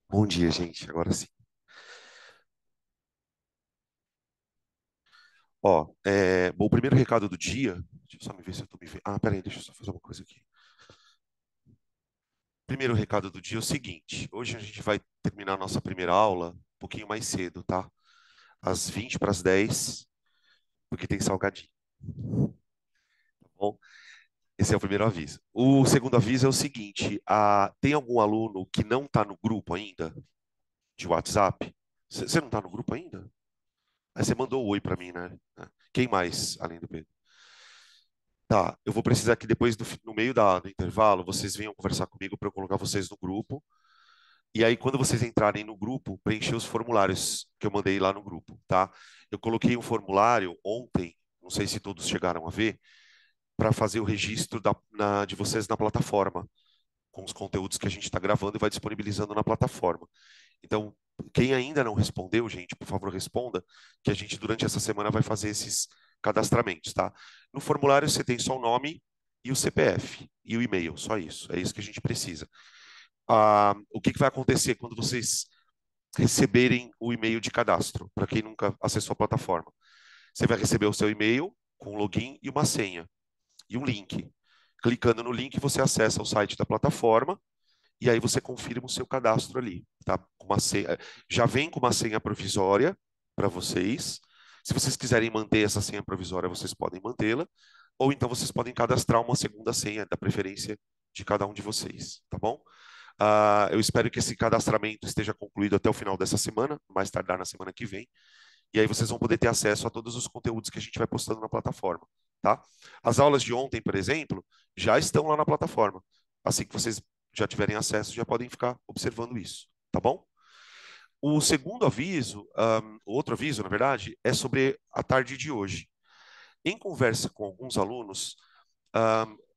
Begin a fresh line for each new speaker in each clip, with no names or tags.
Bom dia, gente. Agora sim. Bom, o primeiro recado do dia. Deixa eu só me ver se eu tô me vendo. Ah, peraí, deixa eu só fazer uma coisa aqui. Primeiro recado do dia é o seguinte: hoje a gente vai terminar a nossa primeira aula um pouquinho mais cedo, tá? Às 20 para as 10, porque tem salgadinho. Tá bom? Esse é o primeiro aviso. O segundo aviso é o seguinte: tem algum aluno que não está no grupo ainda, de WhatsApp? Você não está no grupo ainda? Aí você mandou um oi para mim, né? Quem mais, além do Pedro? Tá, eu vou precisar que depois, no meio do intervalo, vocês venham conversar comigo para eu colocar vocês no grupo. E aí, quando vocês entrarem no grupo, preencher os formulários que eu mandei lá no grupo, tá? Eu coloquei um formulário ontem, não sei se todos chegaram a ver, para fazer o registro de vocês na plataforma, com os conteúdos que a gente está gravando e vai disponibilizando na plataforma. Então, quem ainda não respondeu, gente, por favor, responda, que a gente durante essa semana vai fazer esses cadastramentos, tá? No formulário você tem só o nome e o CPF e o e-mail, só isso. É isso que a gente precisa. O que vai acontecer quando vocês receberem o e-mail de cadastro, para quem nunca acessou a plataforma? Você vai receber o seu e-mail com um login e uma senha e um link. Clicando no link, você acessa o site da plataforma e aí você confirma o seu cadastro ali, tá? Com uma senha, já vem com uma senha provisória para vocês. Se vocês quiserem manter essa senha provisória, vocês podem mantê-la, ou então vocês podem cadastrar uma segunda senha, da preferência de cada um de vocês, tá bom? Eu espero que esse cadastramento esteja concluído até o final dessa semana, mais tardar na semana que vem, e aí vocês vão poder ter acesso a todos os conteúdos que a gente vai postando na plataforma, tá? As aulas de ontem, por exemplo, já estão lá na plataforma. Assim que vocês já tiverem acesso, já podem ficar observando isso, tá bom? O segundo aviso, o outro aviso, na verdade, é sobre a tarde de hoje. Em conversa com alguns alunos,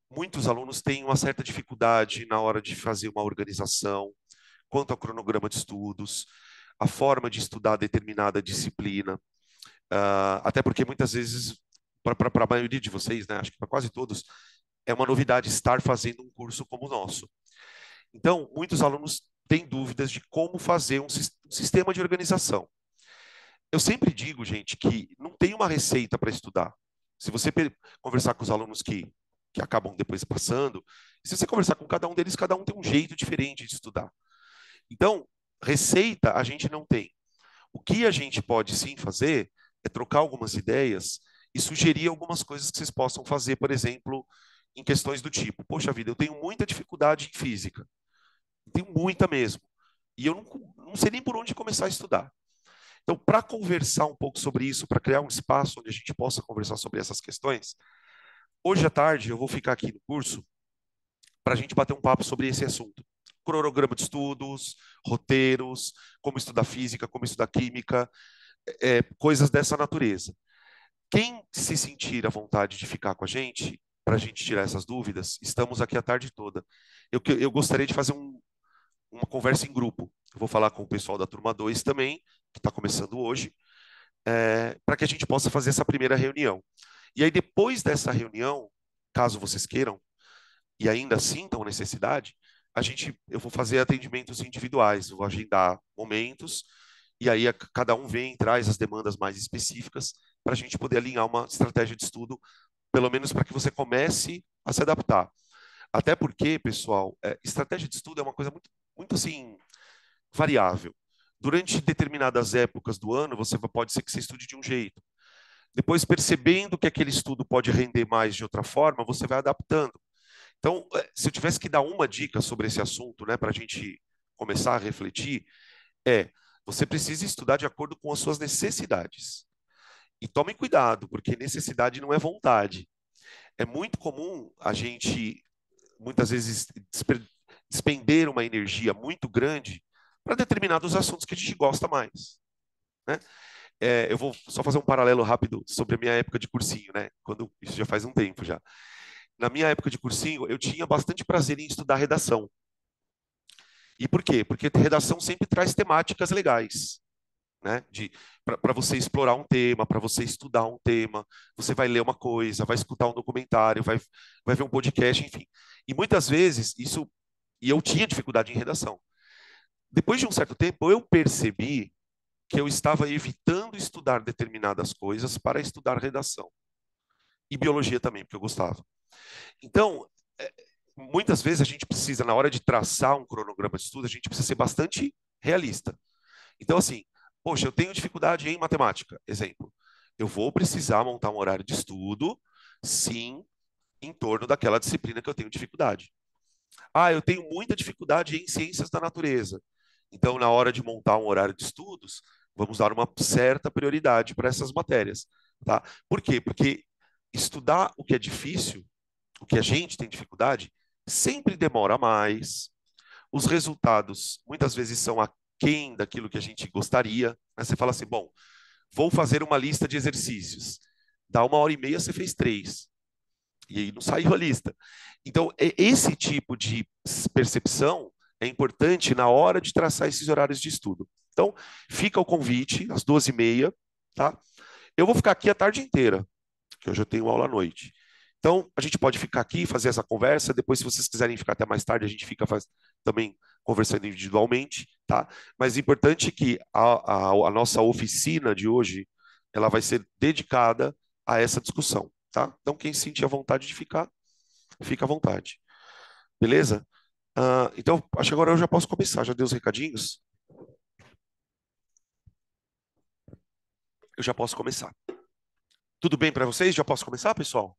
muitos alunos têm uma certa dificuldade na hora de fazer uma organização quanto ao cronograma de estudos, a forma de estudar determinada disciplina. Até porque muitas vezes, para a maioria de vocês, né, acho que para quase todos, é uma novidade estar fazendo um curso como o nosso. Então, muitos alunos têm dúvidas de como fazer um sistema de organização. Eu sempre digo, gente, que não tem uma receita para estudar. Se você conversar com os alunos que acabam depois passando, se você conversar com cada um deles, cada um tem um jeito diferente de estudar. Então, receita a gente não tem. O que a gente pode sim fazer é trocar algumas ideias e sugerir algumas coisas que vocês possam fazer, por exemplo, em questões do tipo: poxa vida, eu tenho muita dificuldade em física, tenho muita mesmo, e eu não sei nem por onde começar a estudar. Então, para conversar um pouco sobre isso, para criar um espaço onde a gente possa conversar sobre essas questões, hoje à tarde eu vou ficar aqui no curso para a gente bater um papo sobre esse assunto. Cronograma de estudos, roteiros, como estudar física, como estudar química, coisas dessa natureza. Quem se sentir à vontade de ficar com a gente, para a gente tirar essas dúvidas, estamos aqui a tarde toda. Eu gostaria de fazer uma conversa em grupo. Eu vou falar com o pessoal da turma 2 também, que está começando hoje, para que a gente possa fazer essa primeira reunião. E aí, depois dessa reunião, caso vocês queiram, e ainda sintam necessidade, eu vou fazer atendimentos individuais, eu vou agendar momentos, e aí cada um vem e traz as demandas mais específicas para a gente poder alinhar uma estratégia de estudo, pelo menos para que você comece a se adaptar. Até porque, pessoal, estratégia de estudo é uma coisa muito, muito assim, variável. Durante determinadas épocas do ano, pode ser que você estude de um jeito. Depois, percebendo que aquele estudo pode render mais de outra forma, você vai adaptando. Então, se eu tivesse que dar uma dica sobre esse assunto, né, para a gente começar a refletir, você precisa estudar de acordo com as suas necessidades. E tomem cuidado, porque necessidade não é vontade. É muito comum a gente, muitas vezes, despender uma energia muito grande para determinados assuntos que a gente gosta mais, né? Eu vou só fazer um paralelo rápido sobre a minha época de cursinho, né? Isso já faz um tempo já. Na minha época de cursinho, eu tinha bastante prazer em estudar redação. E por quê? Porque redação sempre traz temáticas legais, né? Para você explorar um tema, para você estudar um tema, você vai ler uma coisa, vai escutar um documentário, vai ver um podcast, enfim. E muitas vezes e eu tinha dificuldade em redação. Depois de um certo tempo, eu percebi que eu estava evitando estudar determinadas coisas para estudar redação. E biologia também, porque eu gostava. Então, muitas vezes a gente precisa, na hora de traçar um cronograma de estudo, a gente precisa ser bastante realista. Então, assim, poxa, eu tenho dificuldade em matemática, exemplo. Eu vou precisar montar um horário de estudo, sim, em torno daquela disciplina que eu tenho dificuldade. Ah, eu tenho muita dificuldade em ciências da natureza. Então, na hora de montar um horário de estudos, vamos dar uma certa prioridade para essas matérias, tá? Por quê? Porque estudar o que é difícil, o que a gente tem dificuldade, sempre demora mais. Os resultados muitas vezes são aquém daquilo que a gente gostaria. Né? Você fala assim, bom, vou fazer uma lista de exercícios. Dá 1 hora e meia, você fez 3. E aí não saiu a lista. Então, esse tipo de percepção é importante na hora de traçar esses horários de estudo. Então, fica o convite, às 12h30, tá? Eu vou ficar aqui a tarde inteira, que hoje eu tenho aula à noite. Então, a gente pode ficar aqui, fazer essa conversa. Depois, se vocês quiserem ficar até mais tarde, a gente fica também conversando individualmente, tá? Mas é importante que a nossa oficina de hoje, ela vai ser dedicada a essa discussão, tá? Então, quem sentir a vontade de ficar, fica à vontade. Beleza? Então, acho que agora eu já posso começar. Já dei os recadinhos? Eu já posso começar. Tudo bem para vocês? Já posso começar, pessoal?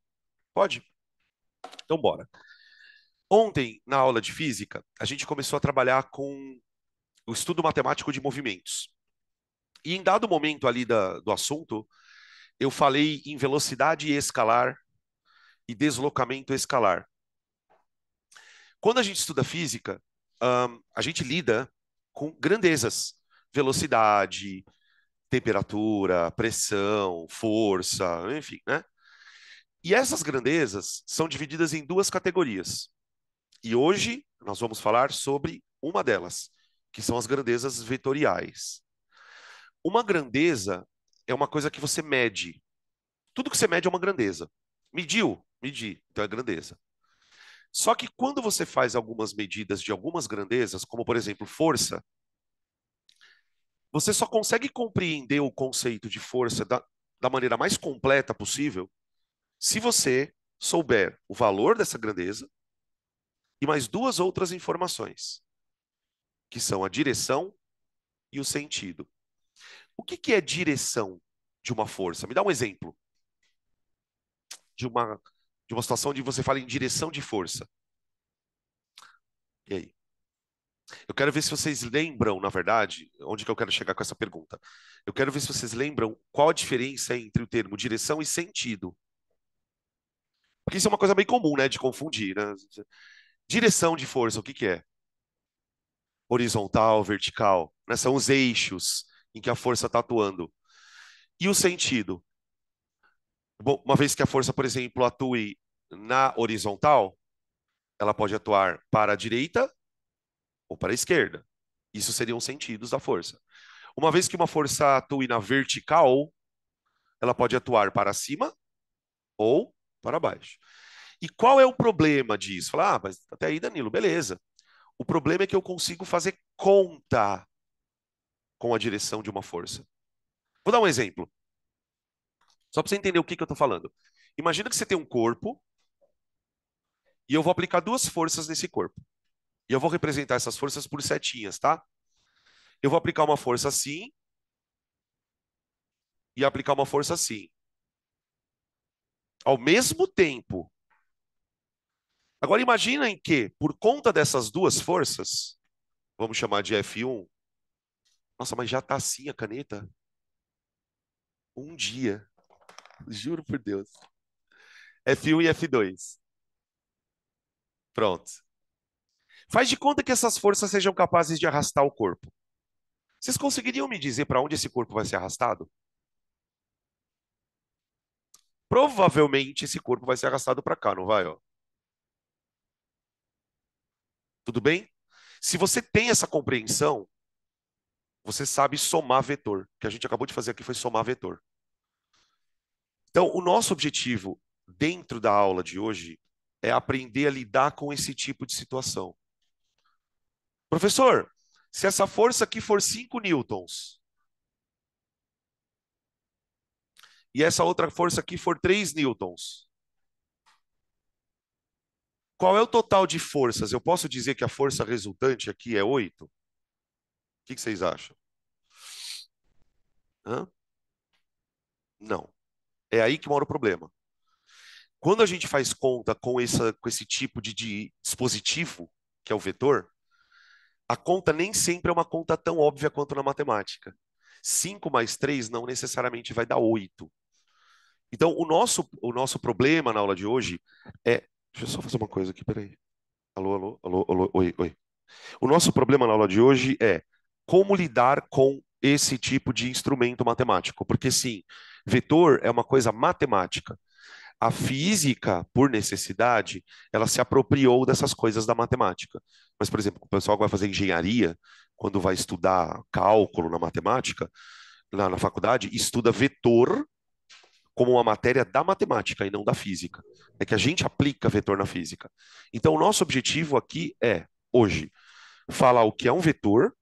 Pode? Então, bora. Ontem, na aula de física, a gente começou a trabalhar com o estudo matemático de movimentos. E em dado momento ali do assunto, eu falei em velocidade escalar e deslocamento escalar. Quando a gente estuda física, a gente lida com grandezas, velocidade, temperatura, pressão, força, enfim, né? E essas grandezas são divididas em duas categorias. E hoje nós vamos falar sobre uma delas, que são as grandezas vetoriais. Uma grandeza é uma coisa que você mede. Tudo que você mede é uma grandeza. Mediu? Medi, então é grandeza. Só que quando você faz algumas medidas de algumas grandezas, como por exemplo força, você só consegue compreender o conceito de força da maneira mais completa possível se você souber o valor dessa grandeza e mais duas outras informações, que são a direção e o sentido. O que é direção de uma força? Me dá um exemplo de uma situação onde você fala em direção de força. E aí? Eu quero ver se vocês lembram, na verdade, onde que eu quero chegar com essa pergunta. Eu quero ver se vocês lembram qual a diferença entre o termo direção e sentido. Porque isso é uma coisa bem comum, né, de confundir, né? Direção de força, o que é? Horizontal, vertical, né? São os eixos em que a força está atuando. E o sentido? Bom, uma vez que a força, por exemplo, atue na horizontal, ela pode atuar para a direita ou para a esquerda. Isso seriam os sentidos da força. Uma vez que uma força atue na vertical, ela pode atuar para cima ou para baixo. E qual é o problema disso? Falar, mas até aí, Danilo, beleza. O problema é que eu consigo fazer conta com a direção de uma força. Vou dar um exemplo, só para você entender o que eu estou falando. Imagina que você tem um corpo e eu vou aplicar duas forças nesse corpo. E eu vou representar essas forças por setinhas, tá? Eu vou aplicar uma força assim e aplicar uma força assim. Ao mesmo tempo. Agora imaginem que, por conta dessas duas forças, vamos chamar de F1. Nossa, mas já tá assim a caneta? Um dia. Juro por Deus. F1 e F2. Pronto. Faz de conta que essas forças sejam capazes de arrastar o corpo. Vocês conseguiriam me dizer para onde esse corpo vai ser arrastado? Provavelmente esse corpo vai ser arrastado para cá, não vai, ó? Tudo bem? Se você tem essa compreensão, você sabe somar vetor. O que a gente acabou de fazer aqui foi somar vetor. Então, o nosso objetivo dentro da aula de hoje é aprender a lidar com esse tipo de situação. Professor, Se essa força aqui for 5 newtons e essa outra força aqui for 3 newtons, qual é o total de forças? Eu posso dizer que a força resultante aqui é 8? O que vocês acham? Hã? Não. É aí que mora o problema. Quando a gente faz conta com esse tipo de dispositivo, que é o vetor, a conta nem sempre é uma conta tão óbvia quanto na matemática. 5 mais 3 não necessariamente vai dar 8. Então, o nosso problema na aula de hoje é. Deixa eu só fazer uma coisa aqui, peraí. Alô, alô, alô, alô, oi, oi. O nosso problema na aula de hoje é como lidar com esse tipo de instrumento matemático. Porque, sim, vetor é uma coisa matemática. A física, por necessidade, ela se apropriou dessas coisas da matemática. Mas, por exemplo, o pessoal que vai fazer engenharia, quando vai estudar cálculo na matemática, na faculdade, estuda vetor como uma matéria da matemática e não da física. É que a gente aplica vetor na física. Então, o nosso objetivo aqui é, hoje, falar o que é um vetor,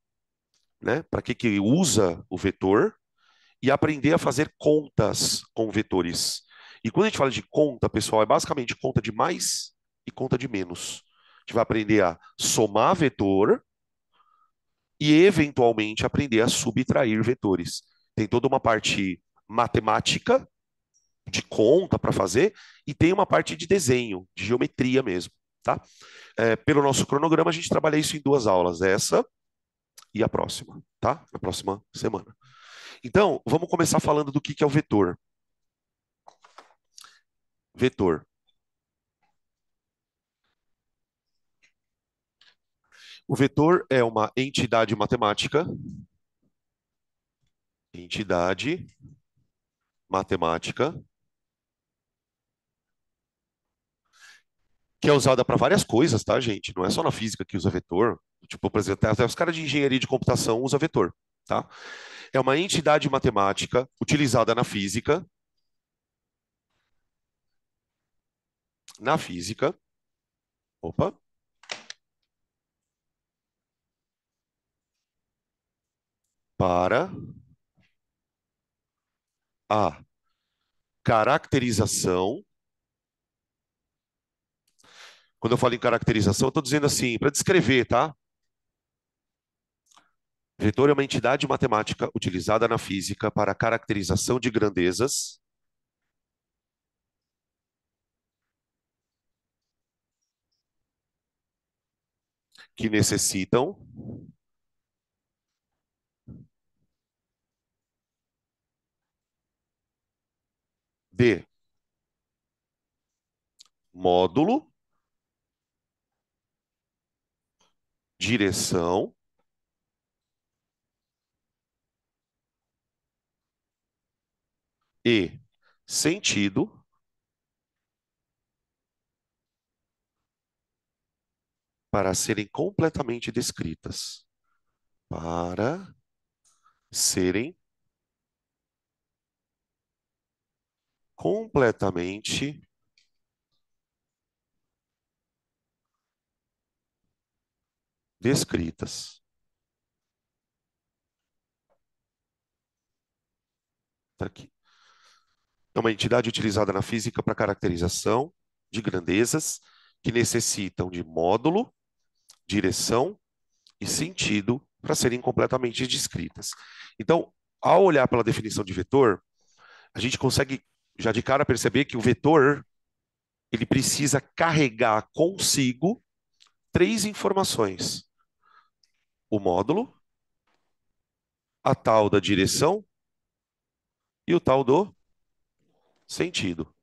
né? Para que usa o vetor e aprender a fazer contas com vetores. E quando a gente fala de conta, pessoal, é basicamente conta de mais e conta de menos. A gente vai aprender a somar vetor e, eventualmente, aprender a subtrair vetores. Tem toda uma parte matemática de conta para fazer e tem uma parte de desenho, de geometria mesmo, tá? Pelo nosso cronograma, a gente trabalha isso em 2 aulas, essa e a próxima, tá? Na próxima semana. Então, vamos começar falando do que é o vetor. Vetor. O vetor é uma entidade matemática, que é usada para várias coisas, tá, gente? Não é só na física que usa vetor. Tipo, por exemplo, até os caras de engenharia de computação usam vetor, tá? É uma entidade matemática utilizada na física, opa, para a caracterização. Quando eu falo em caracterização, eu estou dizendo assim, para descrever, tá? Vetor é uma entidade matemática utilizada na física para a caracterização de grandezas que necessitam de módulo, direção e sentido para serem completamente descritas. Para serem completamente descritas. Tá aqui. É uma entidade utilizada na física para caracterização de grandezas que necessitam de módulo, direção e sentido para serem completamente descritas. Então, ao olhar pela definição de vetor, a gente consegue já de cara perceber que o vetor ele precisa carregar consigo 3 informações: o módulo, a tal da direção e o tal do sentido.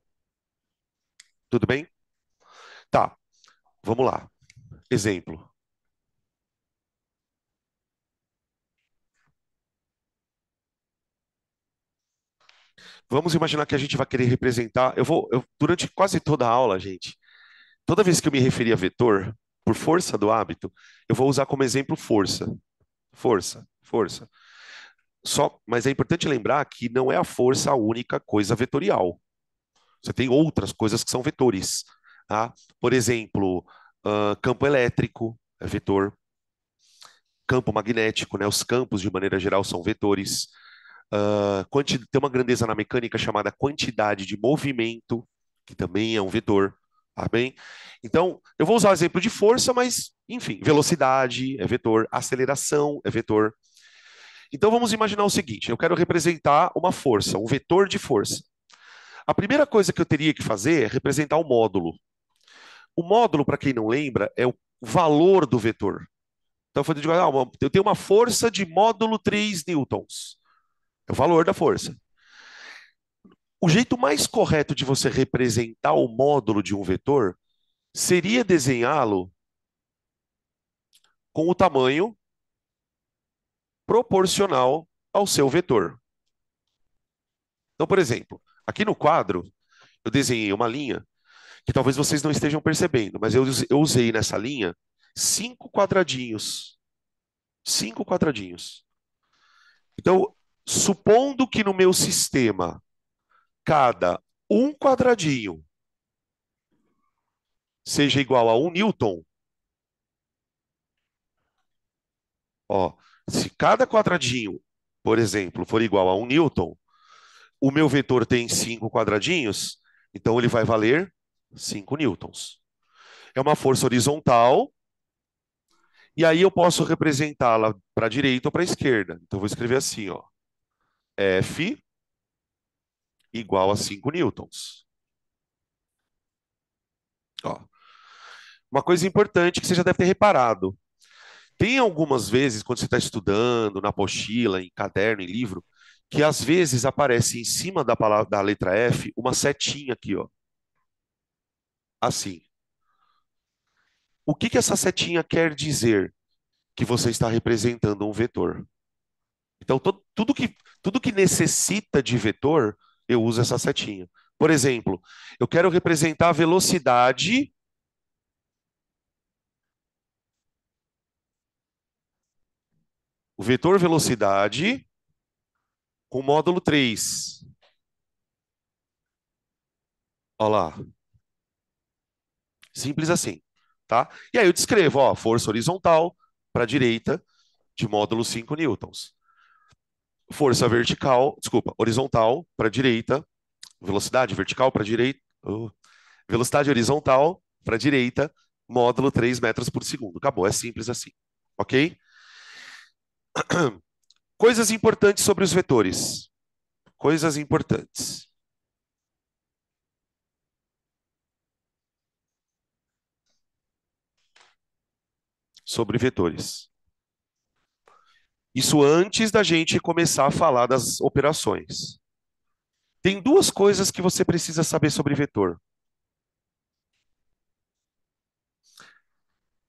Tudo bem? Tá, vamos lá. Exemplo. Vamos imaginar que a gente vai querer representar. Durante quase toda a aula, gente, toda vez que eu me referir a vetor, por força do hábito, eu vou usar como exemplo força. Força, força. Mas é importante lembrar que não é a força a única coisa vetorial. Você tem outras coisas que são vetores. Tá? Por exemplo, campo elétrico é vetor. campo magnético, né? Os campos, de maneira geral, são vetores. Tem uma grandeza na mecânica chamada quantidade de movimento, que também é um vetor, tá bem? Então, eu vou usar o exemplo de força, mas, enfim, velocidade é vetor, aceleração é vetor. Então, vamos imaginar o seguinte: eu quero representar uma força, um vetor de força. A primeira coisa que eu teria que fazer é representar o módulo. O módulo, para quem não lembra, é o valor do vetor. Então, eu digo, eu tenho uma força de módulo 3 newtons. É o valor da força. O jeito mais correto de você representar o módulo de um vetor seria desenhá-lo com o tamanho proporcional ao seu vetor. Então, por exemplo, aqui no quadro, eu desenhei uma linha que talvez vocês não estejam percebendo, mas eu usei nessa linha 5 quadradinhos. 5 quadradinhos. Então, supondo que no meu sistema cada um quadradinho seja igual a 1 newton, ó, se cada quadradinho, por exemplo, for igual a 1 newton, o meu vetor tem 5 quadradinhos, então ele vai valer 5 newtons. É uma força horizontal, e aí eu posso representá-la para a direita ou para a esquerda. Então eu vou escrever assim, ó, F igual a 5 newtons. Ó. Uma coisa importante que você já deve ter reparado. Tem algumas vezes, quando você está estudando, na apostila, em caderno, em livro, que às vezes aparece em cima da palavra, da letra F uma setinha aqui, ó. Assim. O que que essa setinha quer dizer? Que você está representando um vetor. Então, tudo que necessita de vetor, eu uso essa setinha. Por exemplo, eu quero representar a velocidade, o vetor velocidade com módulo 3. Olha lá. Simples assim, tá? E aí eu descrevo, ó, força horizontal para a direita de módulo 5 newtons. Força vertical, desculpa, horizontal para a direita, velocidade vertical para a direita, velocidade horizontal para a direita, módulo 3 metros por segundo. Acabou, é simples assim, ok? Coisas importantes sobre os vetores. Coisas importantes sobre vetores. Isso antes da gente começar a falar das operações. Tem duas coisas que você precisa saber sobre vetor.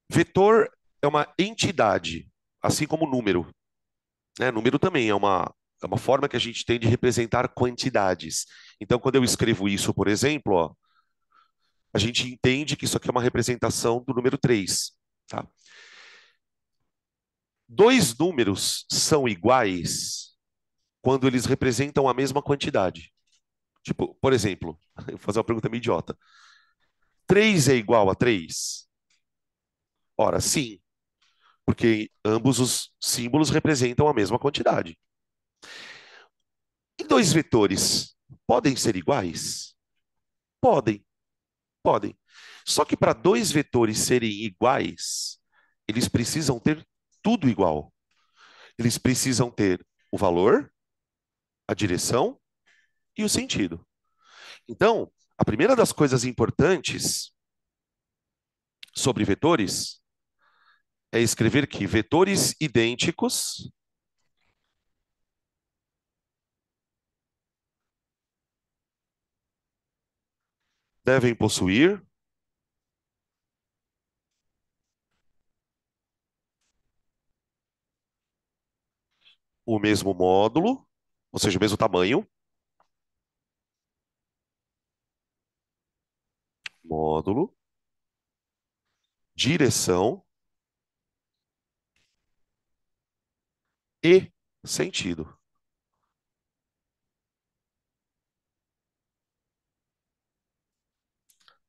Vetor é uma entidade, assim como número, né? Número também é uma forma que a gente tem de representar quantidades. Então, quando eu escrevo isso, por exemplo, ó, a gente entende que isso aqui é uma representação do número 3. Tá? Dois números são iguais quando eles representam a mesma quantidade. Tipo, por exemplo, eu vou fazer uma pergunta meio idiota. 3 é igual a 3? Ora, sim, porque ambos os símbolos representam a mesma quantidade. E dois vetores podem ser iguais? Podem, podem. Só que para dois vetores serem iguais, eles precisam ter tudo igual. Eles precisam ter o valor, a direção e o sentido. Então, a primeira das coisas importantes sobre vetores é escrever que vetores idênticos devem possuir o mesmo módulo, ou seja, o mesmo tamanho, módulo, direção e sentido.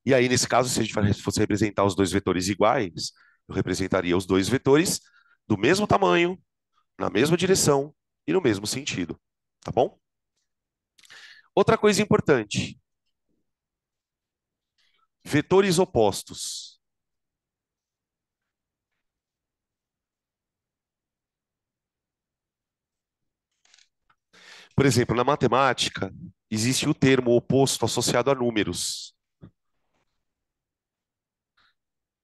E aí, nesse caso, se a gente fosse representar os dois vetores iguais, eu representaria os dois vetores do mesmo tamanho, na mesma direção e no mesmo sentido, tá bom? Outra coisa importante, vetores opostos. Por exemplo, na matemática, existe o termo oposto associado a números.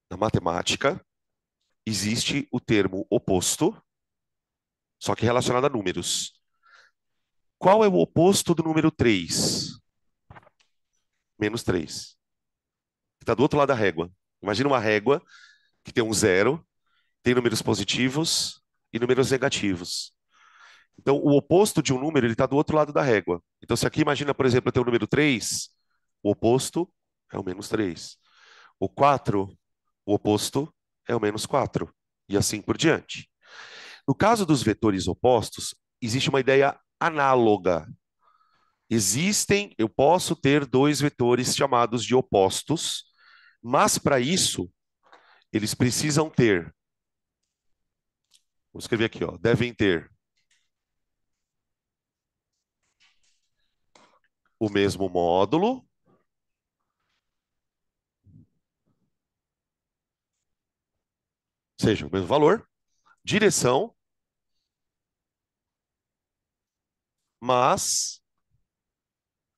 Na matemática, existe o termo oposto, só que relacionado a números. Qual é o oposto do número 3? Menos 3. Está do outro lado da régua. Imagina uma régua que tem um zero, tem números positivos e números negativos. Então, o oposto de um número, ele está do outro lado da régua. Então, se aqui, imagina, por exemplo, eu tenho o número 3, o oposto é o menos 3. O 4, o oposto é o menos 4. E assim por diante. No caso dos vetores opostos, existe uma ideia análoga. Eu posso ter dois vetores chamados de opostos, mas para isso, eles precisam ter, vou escrever aqui, ó, devem ter o mesmo módulo, seja, o mesmo valor, direção, mas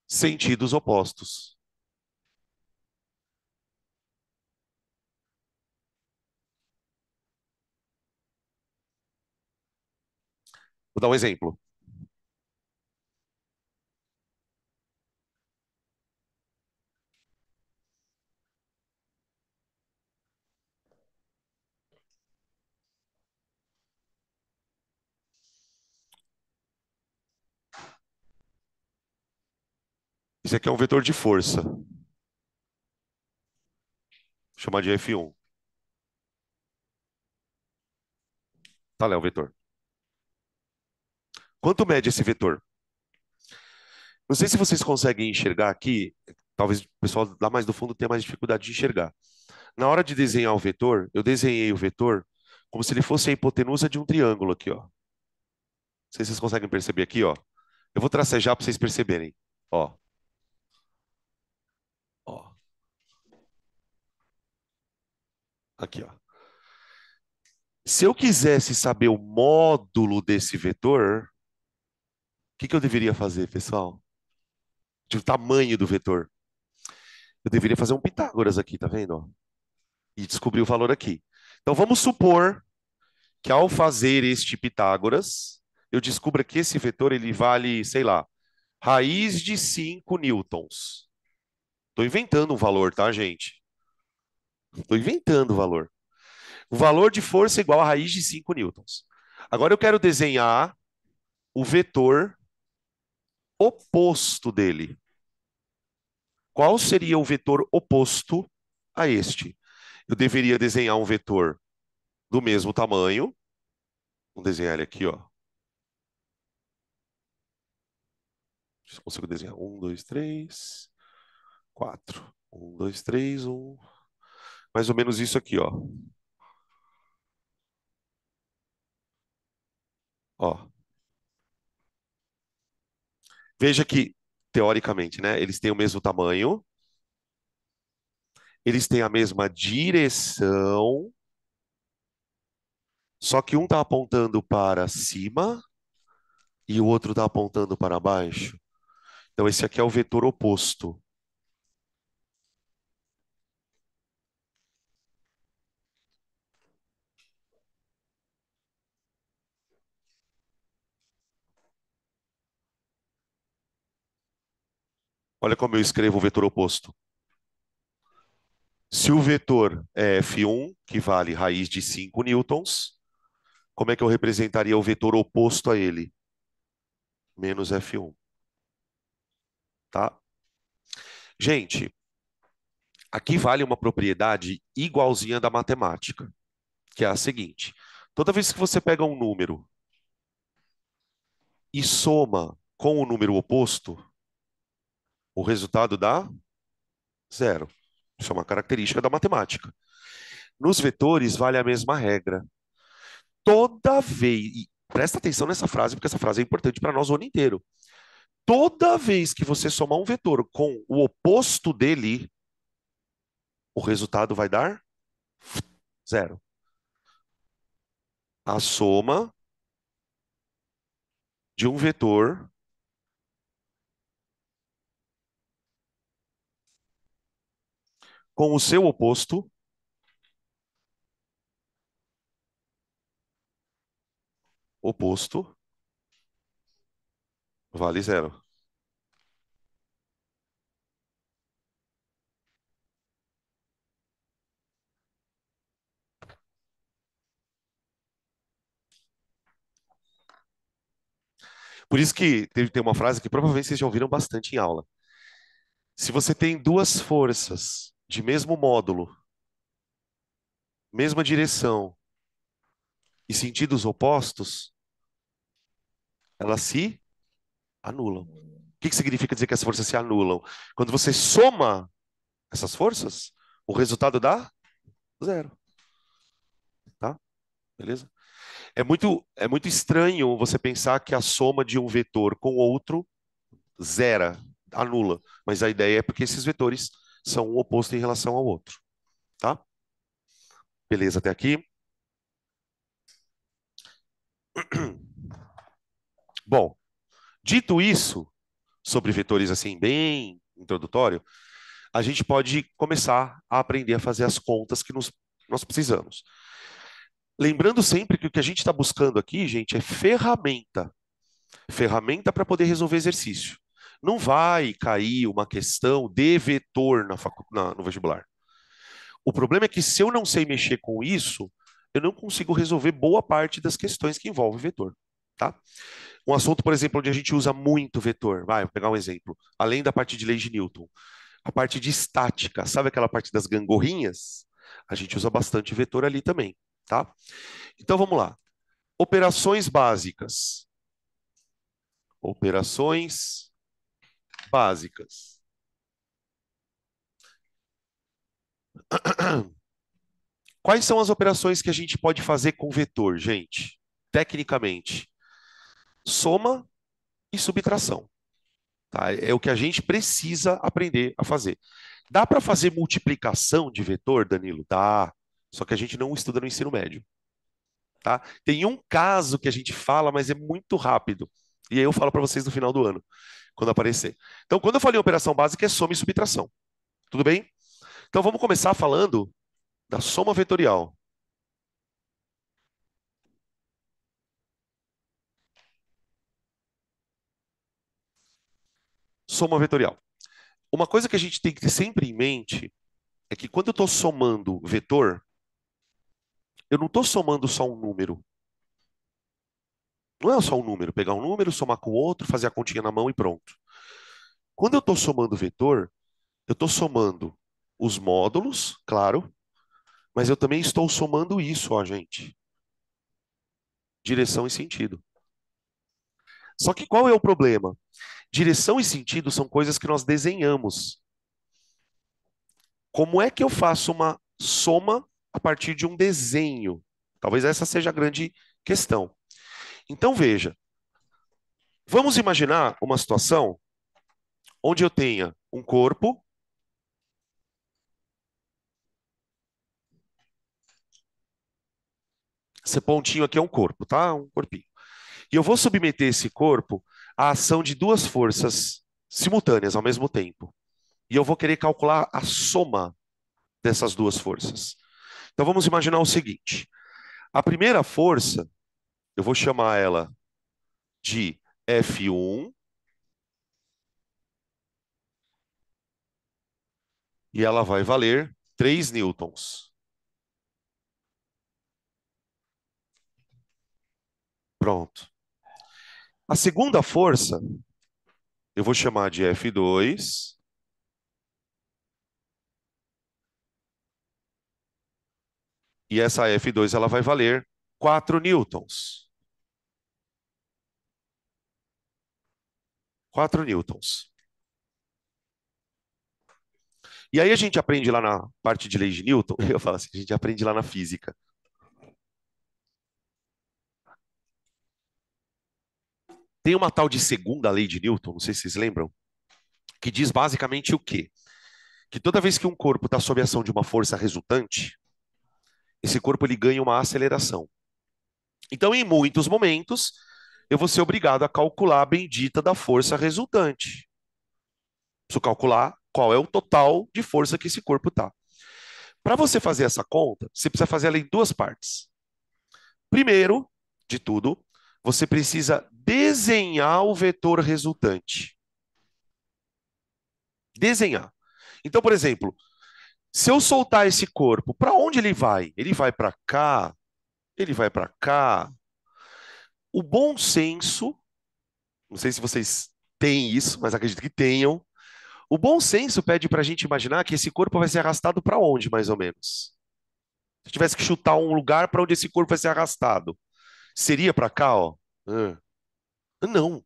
sentidos opostos. Vou dar um exemplo. Isso aqui é um vetor de força, vou chamar de F1. Tá, Léo, o vetor. Quanto mede esse vetor? Não sei se vocês conseguem enxergar aqui, talvez o pessoal lá mais do fundo tenha mais dificuldade de enxergar. Na hora de desenhar o vetor, eu desenhei o vetor como se ele fosse a hipotenusa de um triângulo aqui, ó. Não sei se vocês conseguem perceber aqui, ó. Eu vou tracejar para vocês perceberem. Ó, ó, aqui, ó. Se eu quisesse saber o módulo desse vetor, o que que eu deveria fazer, pessoal? De o tamanho do vetor. Eu deveria fazer um Pitágoras aqui, tá vendo? Ó? E descobrir o valor aqui. Então vamos supor que ao fazer este Pitágoras, eu descubra que esse vetor ele vale, sei lá, raiz de 5 newtons. Estou inventando um valor, tá, gente? Estou inventando o valor. O valor de força é igual a raiz de 5 newtons. Agora eu quero desenhar o vetor oposto dele. Qual seria o vetor oposto a este? Eu deveria desenhar um vetor do mesmo tamanho. Vamos desenhar ele aqui, ó. Se eu consigo desenhar. Um, dois, três, quatro. Um, dois, três, um. Mais ou menos isso aqui, ó. Ó. Veja que, teoricamente, né? Eles têm o mesmo tamanho, eles têm a mesma direção, só que um está apontando para cima e o outro está apontando para baixo. Então, esse aqui é o vetor oposto. Olha como eu escrevo o vetor oposto. Se o vetor é F1, que vale raiz de 5 newtons, como é que eu representaria o vetor oposto a ele? Menos F1, tá? Gente, aqui vale uma propriedade igualzinha da matemática, que é a seguinte: toda vez que você pega um número e soma com o número oposto, o resultado dá zero. Isso é uma característica da matemática. Nos vetores vale a mesma regra. Toda vez, e presta atenção nessa frase, porque essa frase é importante para nós o ano inteiro. Toda vez que você somar um vetor com o oposto dele, o resultado vai dar zero. A soma de um vetor com o seu oposto, vale zero. Por isso que tem uma frase que provavelmente vocês já ouviram bastante em aula. Se você tem duas forças de mesmo módulo, mesma direção e sentidos opostos, elas se anulam. O que significa dizer que as forças se anulam? Quando você soma essas forças, o resultado dá zero, tá? Beleza? É muito estranho você pensar que a soma de um vetor com outro zera, anula. Mas a ideia é porque esses vetores são um oposto em relação ao outro, tá? Beleza até aqui? Bom, dito isso, sobre vetores assim, bem introdutório, a gente pode começar a aprender a fazer as contas que nós precisamos. Lembrando sempre que o que a gente está buscando aqui, gente, é ferramenta. Ferramenta para poder resolver exercício. Não vai cair uma questão de vetor no vestibular. O problema é que se eu não sei mexer com isso, eu não consigo resolver boa parte das questões que envolvem vetor. Tá? Um assunto, por exemplo, onde a gente usa muito vetor. Vai, vou pegar um exemplo. Além da parte de lei de Newton, a parte de estática, sabe aquela parte das gangorrinhas? A gente usa bastante vetor ali também, tá? Então vamos lá. Operações básicas. Operações básicas. Quais são as operações que a gente pode fazer com vetor, gente? Tecnicamente, soma e subtração. Tá? É o que a gente precisa aprender a fazer. Dá para fazer multiplicação de vetor, Danilo? Dá. Só que a gente não estuda no ensino médio. Tá? Tem um caso que a gente fala, mas é muito rápido. E aí eu falo para vocês no final do ano, quando aparecer. Então, quando eu falei em operação básica, é soma e subtração. Tudo bem? Então, vamos começar falando da soma vetorial. Soma vetorial. Uma coisa que a gente tem que ter sempre em mente é que quando eu estou somando vetor, eu não estou somando só um número. Não é só um número, pegar um número, somar com o outro, fazer a continha na mão e pronto. Quando eu estou somando vetor, eu estou somando os módulos, claro, mas eu também estou somando isso, ó, gente. Direção e sentido. Só que qual é o problema? Direção e sentido são coisas que nós desenhamos. Como é que eu faço uma soma a partir de um desenho? Talvez essa seja a grande questão. Então veja, vamos imaginar uma situação onde eu tenha um corpo. Esse pontinho aqui é um corpo, tá? Um corpinho. E eu vou submeter esse corpo à ação de duas forças simultâneas ao mesmo tempo. E eu vou querer calcular a soma dessas duas forças. Então vamos imaginar o seguinte: a primeira força, eu vou chamar ela de F1 e ela vai valer 3 newtons. Pronto. A segunda força, eu vou chamar de F2 e essa F2 ela vai valer 4 newtons. 4 newtons. E aí a gente aprende lá na parte de lei de Newton, eu falo assim, a gente aprende lá na física. Tem uma tal de segunda lei de Newton, não sei se vocês lembram, que diz basicamente o quê? Que toda vez que um corpo está sob a ação de uma força resultante, esse corpo ele ganha uma aceleração. Então, em muitos momentos, eu vou ser obrigado a calcular a bendita da força resultante. Preciso calcular qual é o total de força que esse corpo está. Para você fazer essa conta, você precisa fazer ela em duas partes. Primeiro de tudo, você precisa desenhar o vetor resultante. Desenhar. Então, por exemplo, se eu soltar esse corpo, para onde ele vai? Ele vai para cá, ele vai para cá. O bom senso, não sei se vocês têm isso, mas acredito que tenham. O bom senso pede para a gente imaginar que esse corpo vai ser arrastado para onde, mais ou menos? Se eu tivesse que chutar um lugar para onde esse corpo vai ser arrastado, seria para cá, ó? Ah, não.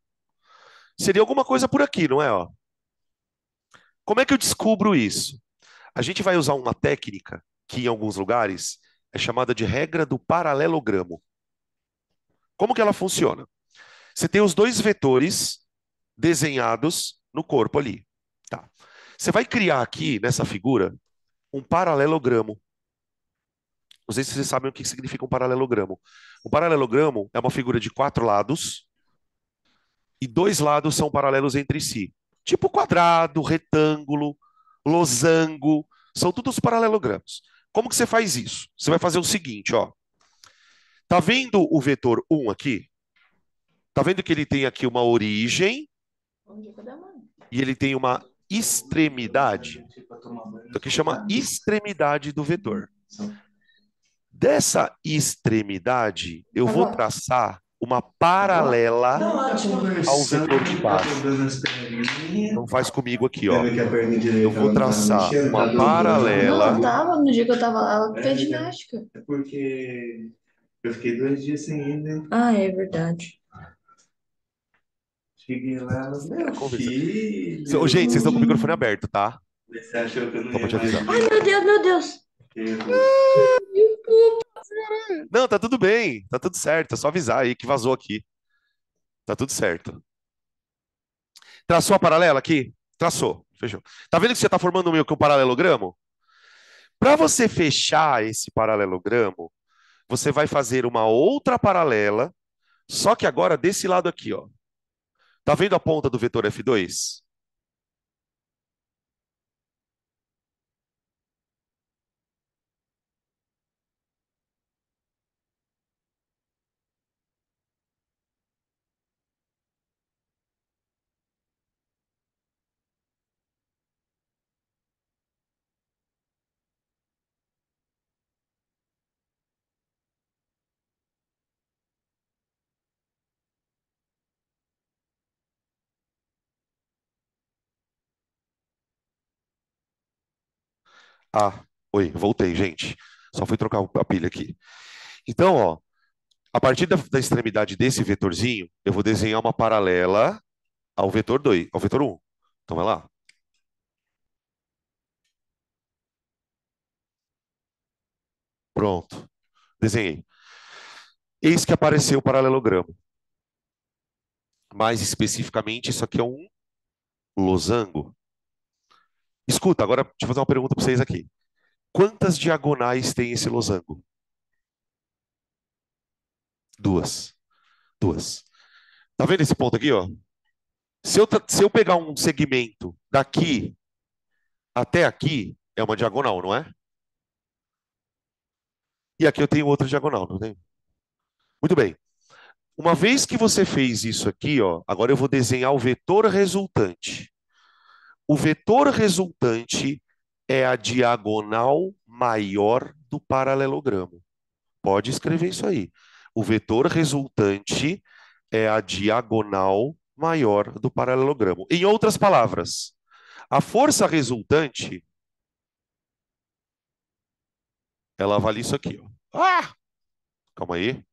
Seria alguma coisa por aqui, não é, ó? Como é que eu descubro isso? A gente vai usar uma técnica que em alguns lugares é chamada de regra do paralelogramo. Como que ela funciona? Você tem os dois vetores desenhados no corpo ali. Tá. Você vai criar aqui, nessa figura, um paralelogramo. Não sei se vocês sabem o que significa um paralelogramo. Um paralelogramo é uma figura de quatro lados e dois lados são paralelos entre si. Tipo quadrado, retângulo, losango, são todos paralelogramos. Como que você faz isso? Você vai fazer o seguinte, ó. Tá vendo o vetor um aqui? Tá vendo que ele tem aqui uma origem e ele tem uma extremidade? Então aqui chama extremidade do vetor. Dessa extremidade, eu vou traçar uma paralela ao vetor de baixo. Então faz comigo aqui, ó. Eu vou traçar uma paralela.
Não, tava no dia que eu tava lá, ela fez ginástica.
É porque eu fiquei 2 dias sem ir, né?
Ah, é verdade.
Cheguei lá, ela, meu
Conversa.
filho.
Gente, vocês estão com o microfone aberto, tá?
Você achou que eu não
Só pra
ia
te
mais
avisar.
Ai, meu Deus, meu Deus.
ir?
Não, tá tudo bem, tá tudo certo. É só avisar aí que vazou aqui. Tá tudo certo. Traçou a paralela aqui? Traçou. Fechou. Tá vendo que você tá formando meio que um paralelogramo? Para você fechar esse paralelogramo, você vai fazer uma outra paralela, só que agora desse lado aqui, ó. Tá vendo a ponta do vetor F2? Ah, oi, voltei, gente. Só fui trocar a pilha aqui. Então, ó, a partir da extremidade desse vetorzinho, eu vou desenhar uma paralela ao vetor 2, ao vetor um. Então, vai lá. Pronto. Desenhei. Eis que apareceu o paralelogramo. Mais especificamente, isso aqui é um losango. Escuta, agora deixa eu fazer uma pergunta para vocês aqui. Quantas diagonais tem esse losango? Duas. Duas. Tá vendo esse ponto aqui, ó? Se eu pegar um segmento daqui até aqui, é uma diagonal, não é? E aqui eu tenho outra diagonal, não tem? Muito bem. Uma vez que você fez isso aqui, ó, agora eu vou desenhar o vetor resultante. O vetor resultante é a diagonal maior do paralelogramo. Pode escrever isso aí. O vetor resultante é a diagonal maior do paralelogramo. Em outras palavras, a força resultante, ela vale isso aqui, ó. Ah! Calma aí.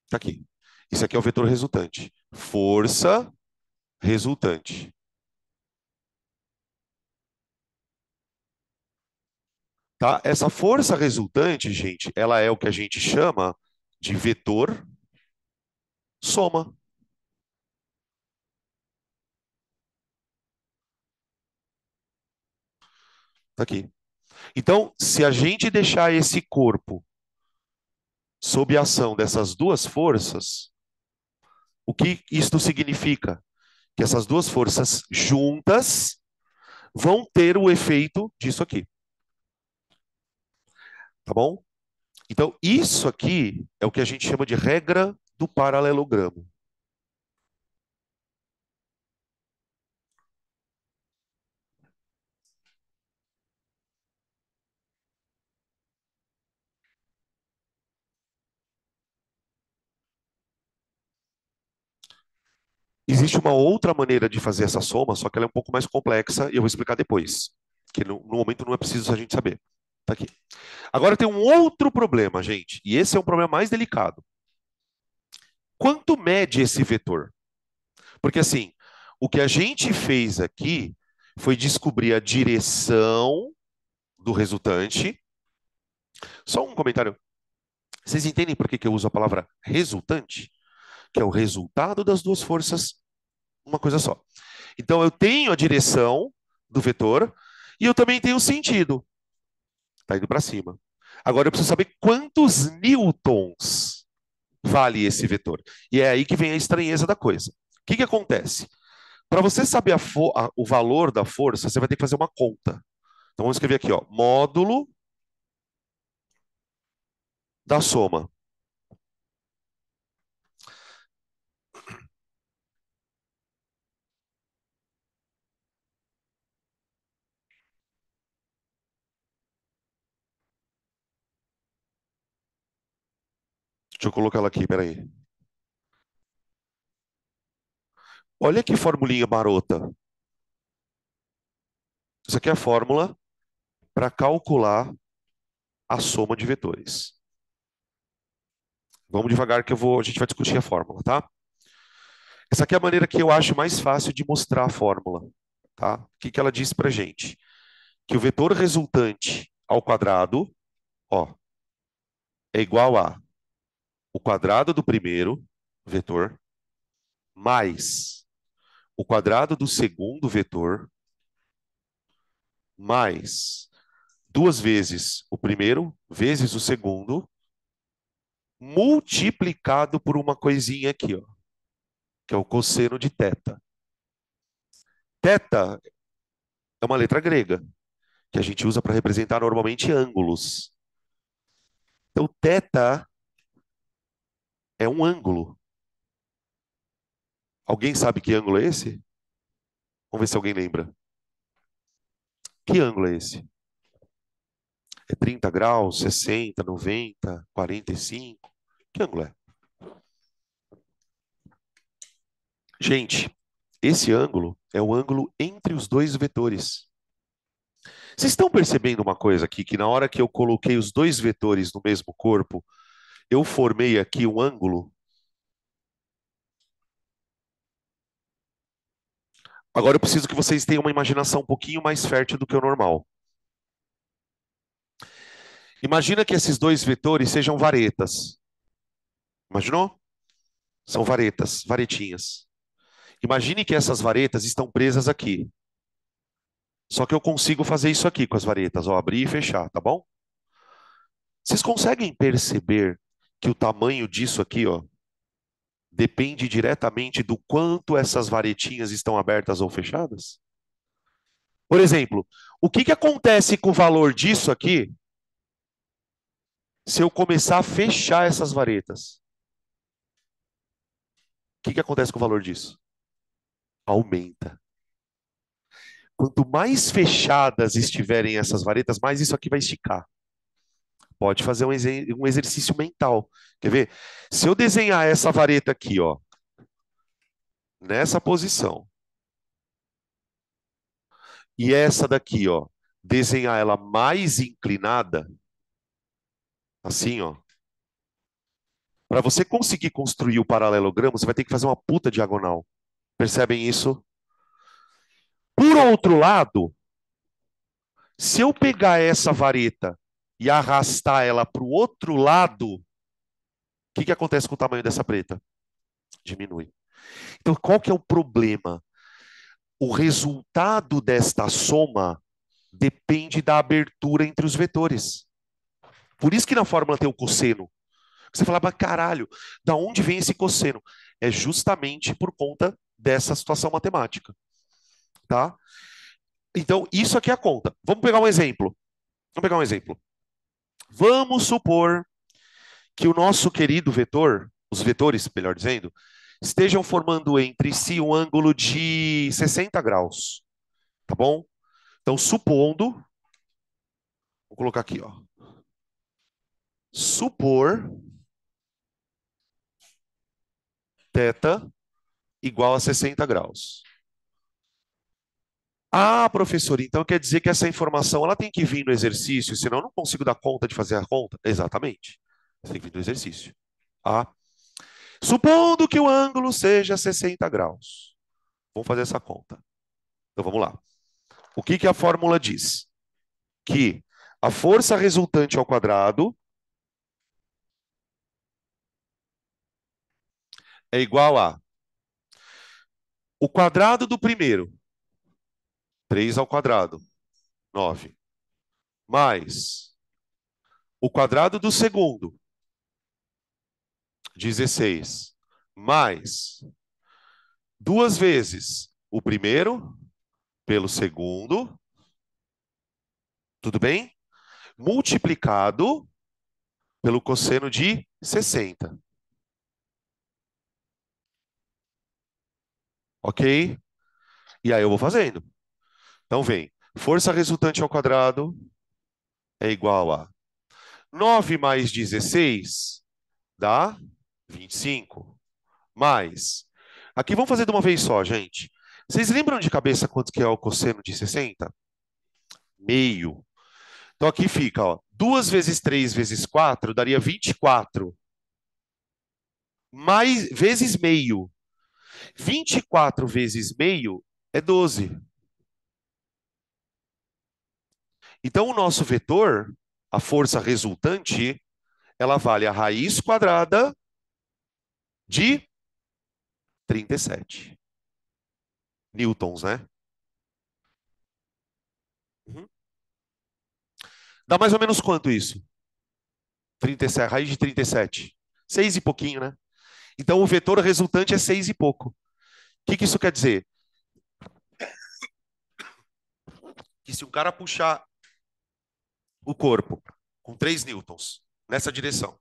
Tá aqui. Isso aqui é o vetor resultante. Força resultante. Tá? Essa força resultante, gente, ela é o que a gente chama de vetor soma. Tá aqui. Então, se a gente deixar esse corpo sob a ação dessas duas forças, o que isto significa? Que essas duas forças juntas vão ter o efeito disso aqui. Tá bom? Então, isso aqui é o que a gente chama de regra do paralelogramo. Existe uma outra maneira de fazer essa soma, só que ela é um pouco mais complexa e eu vou explicar depois, que no momento não é preciso a gente saber. Tá aqui. Agora tem um outro problema, gente, e esse é um problema mais delicado. Quanto mede esse vetor? Porque assim, o que a gente fez aqui foi descobrir a direção do resultante. Só um comentário. Vocês entendem por que eu uso a palavra resultante? Que é o resultado das duas forças, uma coisa só. Então eu tenho a direção do vetor e eu também tenho o sentido. Está indo para cima. Agora eu preciso saber quantos newtons vale esse vetor. E é aí que vem a estranheza da coisa. O que acontece? Para você saber o valor da força, você vai ter que fazer uma conta. Então vamos escrever aqui, ó, módulo da soma. Deixa eu colocar ela aqui, peraí. Olha que formulinha marota. Isso aqui é a fórmula para calcular a soma de vetores. Vamos devagar que a gente vai discutir a fórmula, tá? Essa aqui é a maneira que eu acho mais fácil de mostrar a fórmula, tá? O que ela diz pra gente? Que o vetor resultante ao quadrado, ó, é igual a o quadrado do primeiro vetor mais o quadrado do segundo vetor mais duas vezes o primeiro vezes o segundo multiplicado por uma coisinha aqui, ó, que é o cosseno de θ. Θ é uma letra grega que a gente usa para representar normalmente ângulos. Então, θ é um ângulo. Alguém sabe que ângulo é esse? Vamos ver se alguém lembra. Que ângulo é esse? É 30 graus, 60, 90, 45? Que ângulo é? Gente, esse ângulo é o ângulo entre os dois vetores. Vocês estão percebendo uma coisa aqui, que na hora que eu coloquei os dois vetores no mesmo corpo, eu formei aqui um ângulo? Agora eu preciso que vocês tenham uma imaginação um pouquinho mais fértil do que o normal. Imagina que esses dois vetores sejam varetas. Imaginou? São varetas, varetinhas. Imagine que essas varetas estão presas aqui. Só que eu consigo fazer isso aqui com as varetas, ó, abrir e fechar, tá bom? Vocês conseguem perceber que o tamanho disso aqui, ó, depende diretamente do quanto essas varetinhas estão abertas ou fechadas? Por exemplo, o que acontece com o valor disso aqui se eu começar a fechar essas varetas? O que acontece com o valor disso? Aumenta. Quanto mais fechadas estiverem essas varetas, mais isso aqui vai esticar. Pode fazer um exercício mental. Quer ver? Se eu desenhar essa vareta aqui, ó, nessa posição, e essa daqui, ó, desenhar ela mais inclinada, assim, ó, para você conseguir construir o paralelogramo, você vai ter que fazer uma puta diagonal. Percebem isso? Por outro lado, Se eu pegar essa vareta e arrastar ela para o outro lado, o que acontece com o tamanho dessa preta? Diminui. Então, qual que é o problema? O resultado desta soma depende da abertura entre os vetores. Por isso que na fórmula tem o cosseno. Você fala, mas caralho, da onde vem esse cosseno? É justamente por conta dessa situação matemática, tá? Então, isso aqui é a conta. Vamos pegar um exemplo. Vamos pegar um exemplo. Vamos supor que o nosso querido vetor, os vetores, melhor dizendo, estejam formando entre si um ângulo de 60 graus, tá bom? Então, supondo, vou colocar aqui, ó. Supor θ igual a 60 graus. Ah, professor, então quer dizer que essa informação ela tem que vir no exercício, senão eu não consigo dar conta de fazer a conta? Exatamente. Tem que vir no exercício. Ah, supondo que o ângulo seja 60 graus. Vamos fazer essa conta. Então vamos lá. O que a fórmula diz? Que a força resultante ao quadrado é igual a o quadrado do primeiro, 3 ao quadrado, 9, mais o quadrado do segundo, 16, mais 2 vezes o primeiro pelo segundo, tudo bem? Multiplicado pelo cosseno de 60. Ok? E aí eu vou fazendo. Então vem, força resultante ao quadrado é igual a 9 mais 16 dá 25. Mais. Aqui vamos fazer de uma vez só, gente. Vocês lembram de cabeça quanto que é o cosseno de 60? Meio. Então aqui fica, ó, 2 vezes 3 vezes 4 daria 24. Mais, vezes meio. 24 vezes meio é 12. Então o nosso vetor, a força resultante, ela vale a raiz quadrada de 37 newtons, né? Uhum. Dá mais ou menos quanto isso? 37, raiz de 37. 6 e pouquinho, né? Então o vetor resultante é 6 e pouco. O que isso quer dizer? Que se um cara puxar o corpo com 3 newtons nessa direção,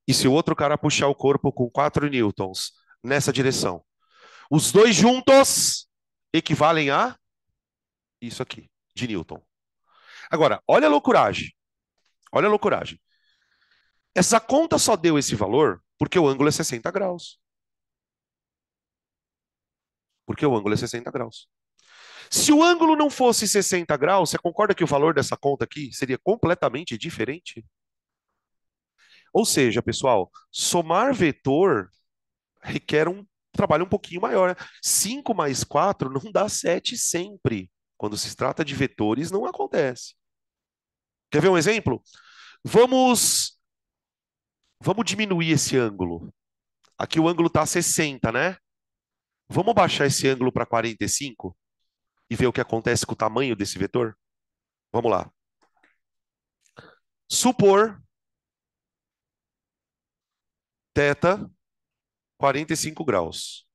e se o outro cara puxar o corpo com 4 newtons nessa direção, os dois juntos equivalem a isso aqui, de Newton. Agora, olha a loucuragem. Olha a loucuragem. Essa conta só deu esse valor porque o ângulo é 60 graus. Porque o ângulo é 60 graus. Se o ângulo não fosse 60 graus, você concorda que o valor dessa conta aqui seria completamente diferente? Ou seja, pessoal, somar vetor requer um trabalho um pouquinho maior. 5 mais 4 não dá 7 sempre. Quando se trata de vetores, não acontece. Quer ver um exemplo? Vamos diminuir esse ângulo. Aqui o ângulo está 60, né? Vamos baixar esse ângulo para 45 e ver o que acontece com o tamanho desse vetor? Vamos lá. Supor θ 45 graus.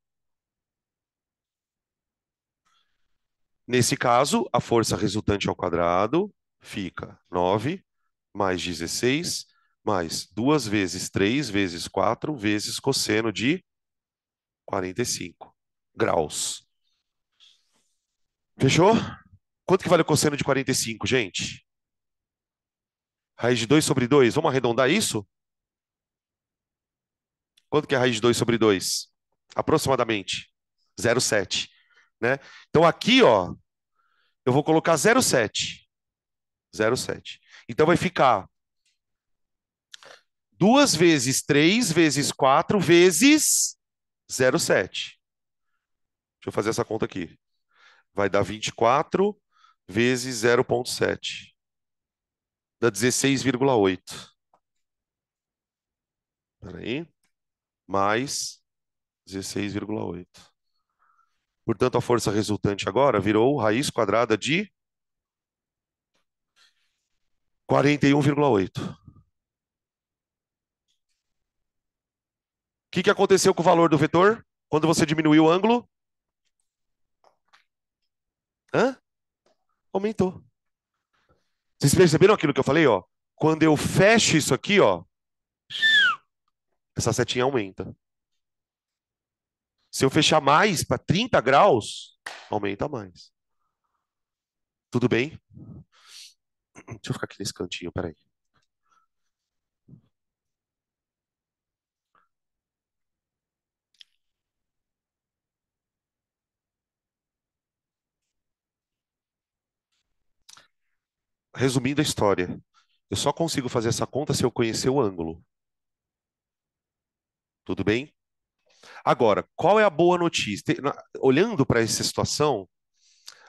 Nesse caso, a força resultante ao quadrado fica 9 mais 16 mais 2 vezes 3 vezes 4 vezes cosseno de 45 graus. Fechou? Quanto que vale o cosseno de 45, gente? Raiz de 2 sobre 2. Vamos arredondar isso? Quanto que é a raiz de 2 sobre 2? Aproximadamente 0,7, né? Então aqui, ó, eu vou colocar 0,7. 0,7. Então vai ficar 2 vezes 3 vezes 4 vezes 0,7. Deixa eu fazer essa conta aqui. Vai dar 24 vezes 0,7. Dá 16,8. Espera aí. Mais 16,8. Portanto, a força resultante agora virou raiz quadrada de 41,8. O que aconteceu com o valor do vetor quando você diminuiu o ângulo? Hã? Aumentou. Vocês perceberam aquilo que eu falei, ó? Quando eu fecho isso aqui, ó, essa setinha aumenta. Se eu fechar mais para 30 graus, aumenta mais. Tudo bem? Deixa eu ficar aqui nesse cantinho, peraí. Resumindo a história, eu só consigo fazer essa conta se eu conhecer o ângulo. Tudo bem? Agora, qual é a boa notícia? Olhando para essa situação,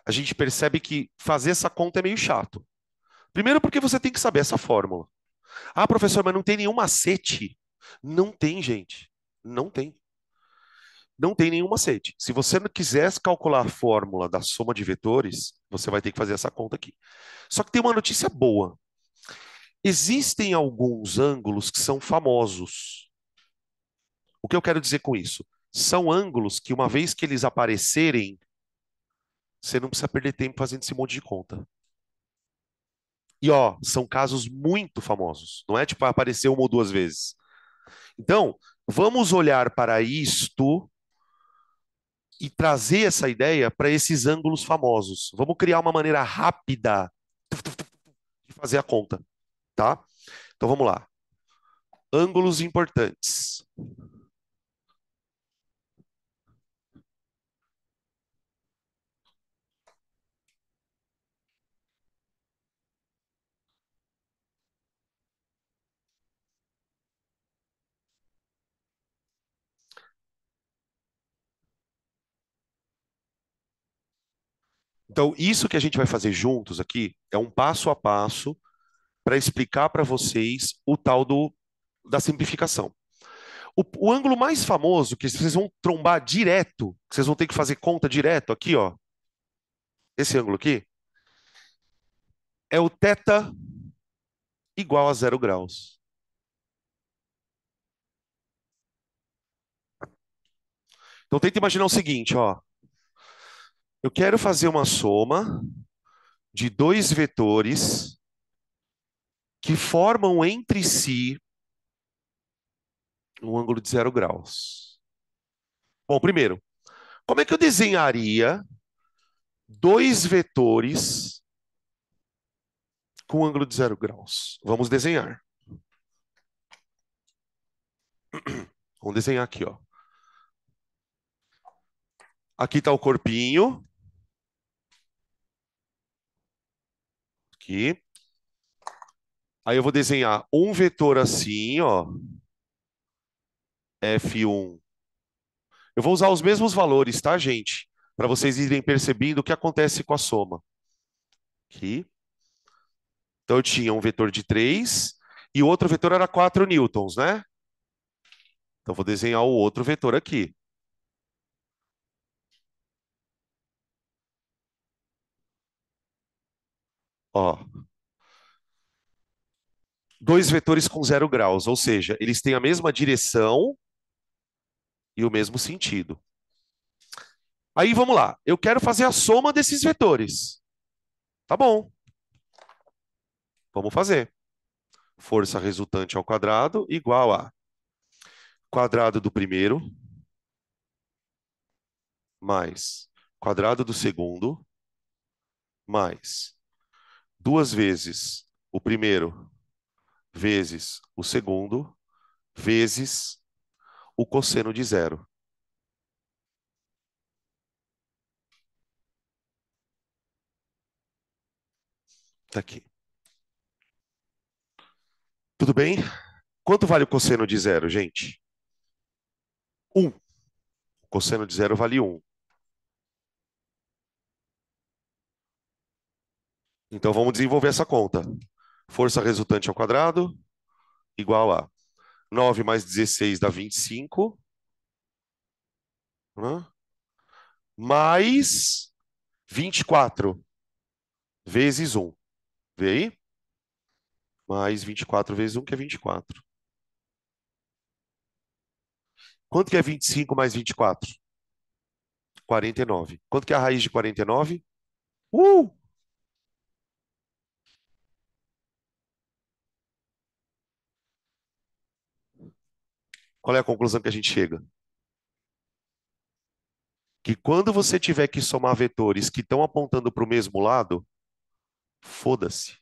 a gente percebe que fazer essa conta é meio chato. Primeiro porque você tem que saber essa fórmula. Ah, professor, mas não tem nenhum macete. Não tem, gente. Não tem. Não tem nenhum macete. Se você não quisesse calcular a fórmula da soma de vetores, você vai ter que fazer essa conta aqui. Só que tem uma notícia boa. Existem alguns ângulos que são famosos. O que eu quero dizer com isso? São ângulos que, uma vez que eles aparecerem, você não precisa perder tempo fazendo esse monte de conta. E ó, são casos muito famosos. Não é tipo aparecer uma ou duas vezes. Então, vamos olhar para isto e trazer essa ideia para esses ângulos famosos. Vamos criar uma maneira rápida de fazer a conta, tá? Então vamos lá. Ângulos importantes. Então, isso que a gente vai fazer juntos aqui é um passo a passo para explicar para vocês o tal da simplificação. O ângulo mais famoso, que vocês vão trombar direto, que vocês vão ter que fazer conta direto aqui, ó. Esse ângulo aqui é o θ igual a 0 graus. Então tenta imaginar o seguinte, ó. Eu quero fazer uma soma de dois vetores que formam entre si um ângulo de 0 graus. Bom, primeiro, como é que eu desenharia dois vetores com ângulo de 0 graus? Vamos desenhar. Vamos desenhar aqui, ó. Aqui está o corpinho. Aqui. Aí eu vou desenhar um vetor assim, ó. F1. Eu vou usar os mesmos valores, tá, gente? Para vocês irem percebendo o que acontece com a soma. Aqui. Então eu tinha um vetor de 3 e o outro vetor era 4 newtons, né? Então vou desenhar o outro vetor aqui. Ó. Dois vetores com 0 graus, ou seja, eles têm a mesma direção e o mesmo sentido. Aí vamos lá. Eu quero fazer a soma desses vetores. Tá bom. Vamos fazer. Força resultante ao quadrado igual a quadrado do primeiro mais quadrado do segundo mais duas vezes o primeiro vezes o segundo vezes o cosseno de zero. Tá aqui. Tudo bem? Quanto vale o cosseno de zero, gente? 1. O cosseno de zero vale 1. Então vamos desenvolver essa conta. Força resultante ao quadrado igual a 9 mais 16 dá 25, né? Mais 24 vezes 1. Vê aí? Mais 24 vezes 1, que é 24. Quanto que é 25 mais 24? 49. Quanto que é a raiz de 49? Uh! Qual é a conclusão que a gente chega? Que quando você tiver que somar vetores que estão apontando para o mesmo lado, foda-se.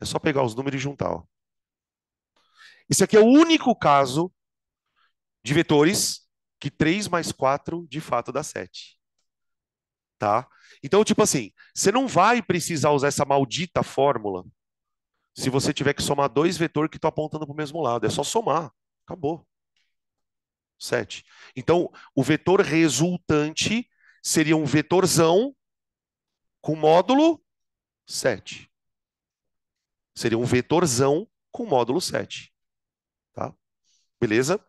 É só pegar os números e juntar. Ó. Esse aqui é o único caso de vetores que 3 mais 4 de fato dá 7. Tá? Então, tipo assim, você não vai precisar usar essa maldita fórmula se você tiver que somar dois vetores que estão apontando para o mesmo lado. É só somar. Acabou. 7. Então, o vetor resultante seria um vetorzão com módulo 7. Seria um vetorzão com módulo 7. Tá? Beleza?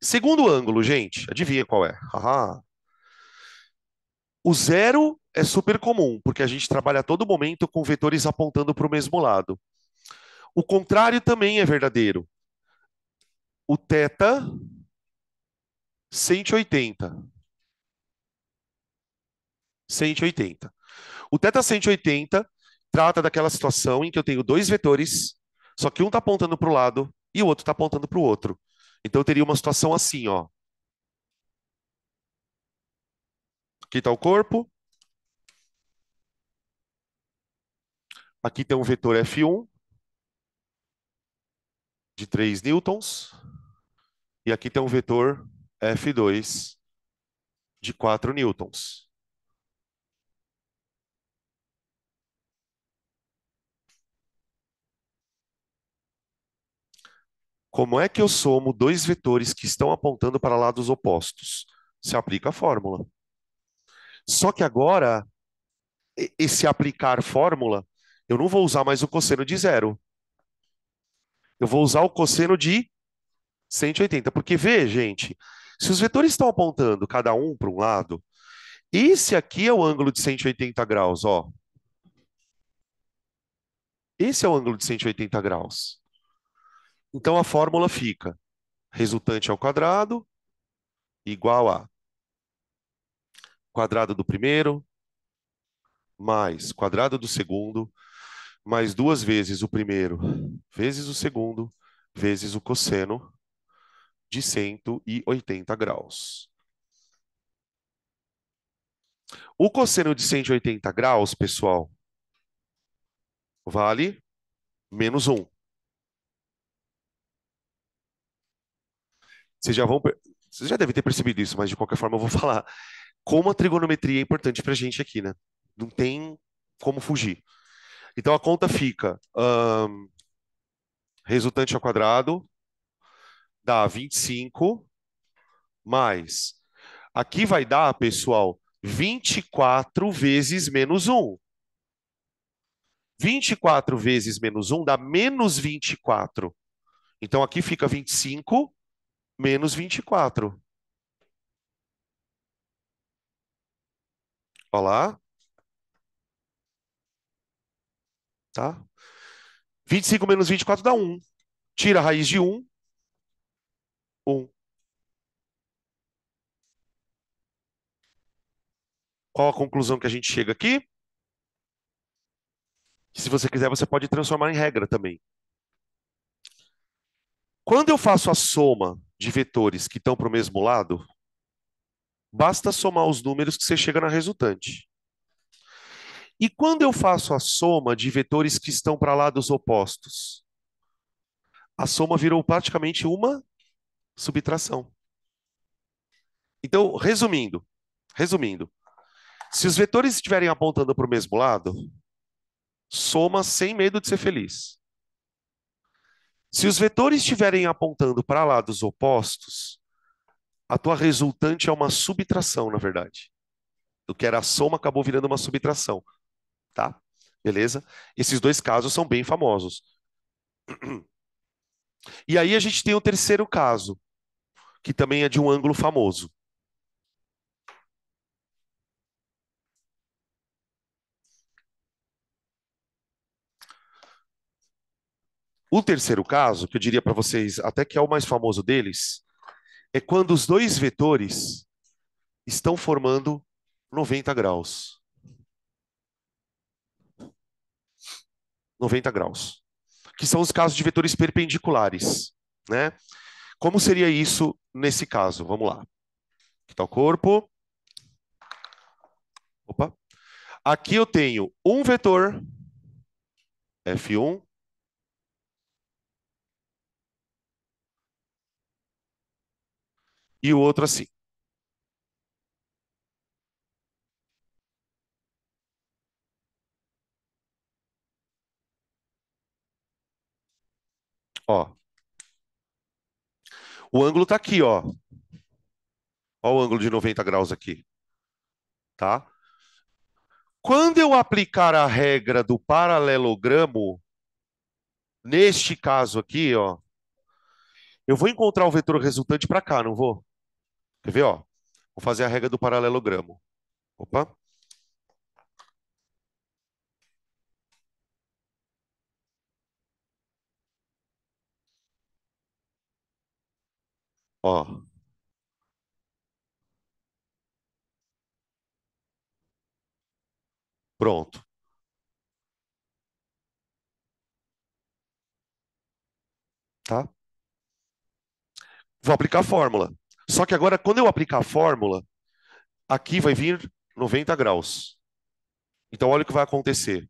Segundo ângulo, gente, adivinha qual é? Haha. O zero é super comum, porque a gente trabalha a todo momento com vetores apontando para o mesmo lado. O contrário também é verdadeiro. O θ, 180. 180. O θ 180 trata daquela situação em que eu tenho dois vetores, só que um está apontando para o lado e o outro está apontando para o outro. Então eu teria uma situação assim, ó. Aqui está o corpo. Aqui tem um vetor F1 de 3 newtons. E aqui tem um vetor F2 de 4 newtons. Como é que eu somo dois vetores que estão apontando para lados opostos? Se aplica a fórmula. Só que agora, esse aplicar fórmula, eu não vou usar mais o cosseno de zero. Eu vou usar o cosseno de 180. Porque vê, gente, se os vetores estão apontando cada um para um lado, esse aqui é o ângulo de 180 graus, ó. Esse é o ângulo de 180 graus. Então a fórmula fica resultante ao quadrado igual a quadrado do primeiro mais quadrado do segundo mais duas vezes o primeiro vezes o segundo vezes o cosseno de 180 graus. O cosseno de 180 graus, pessoal, vale menos 1. Vocês já vão, vocês já devem ter percebido isso, mas de qualquer forma eu vou falar. Como a trigonometria é importante para a gente aqui, né? Não tem como fugir. Então a conta fica resultante ao quadrado dá 25 mais. Aqui vai dar, pessoal, 24 vezes menos 1. 24 vezes menos 1 dá menos 24. Então aqui fica 25 menos 24. Olha lá. Tá? 25 menos 24 dá 1. Tira a raiz de 1, 1. Qual a conclusão que a gente chega aqui? Se você quiser, você pode transformar em regra também. Quando eu faço a soma de vetores que estão para o mesmo lado, basta somar os números que você chega na resultante. E quando eu faço a soma de vetores que estão para lados opostos, a soma virou praticamente uma subtração. Então, resumindo, se os vetores estiverem apontando para o mesmo lado, soma sem medo de ser feliz. Se os vetores estiverem apontando para lados opostos, A tua resultante é uma subtração, na verdade. O que era a soma acabou virando uma subtração, tá? Beleza? Esses dois casos são bem famosos. E aí a gente tem o terceiro caso, que também é de um ângulo famoso. O terceiro caso, que eu diria para vocês, até que é o mais famoso deles, é quando os dois vetores estão formando 90 graus. 90 graus. Que são os casos de vetores perpendiculares, né? Como seria isso nesse caso? Vamos lá. Aqui está o corpo. Opa. Aqui eu tenho um vetor F1 e o outro assim. Ó, o ângulo está aqui, ó. Ó o ângulo de 90 graus aqui, tá? Quando eu aplicar a regra do paralelogramo, neste caso aqui, ó, eu vou encontrar o vetor resultante para cá, não vou? Quer ver, ó? Vou fazer a regra do paralelogramo. Opa. Ó, pronto, tá? Vou aplicar a fórmula. Só que agora, quando eu aplicar a fórmula, aqui vai vir 90 graus. Então, olha o que vai acontecer.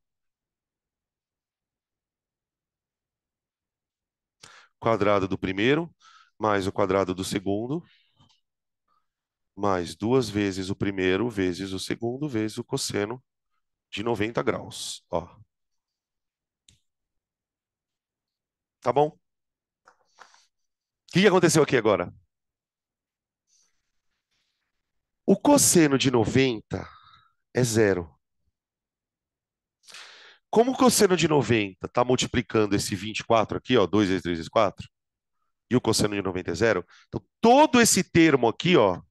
Quadrado do primeiro, mais o quadrado do segundo, mais duas vezes o primeiro, vezes o segundo, vezes o cosseno de 90 graus. Ó, tá bom? O que aconteceu aqui agora? O cosseno de 90 é zero. Como o cosseno de 90 está multiplicando esse 24 aqui, ó, 2 vezes 3 vezes 4, e o cosseno de 90 é zero, então todo esse termo aqui, ó,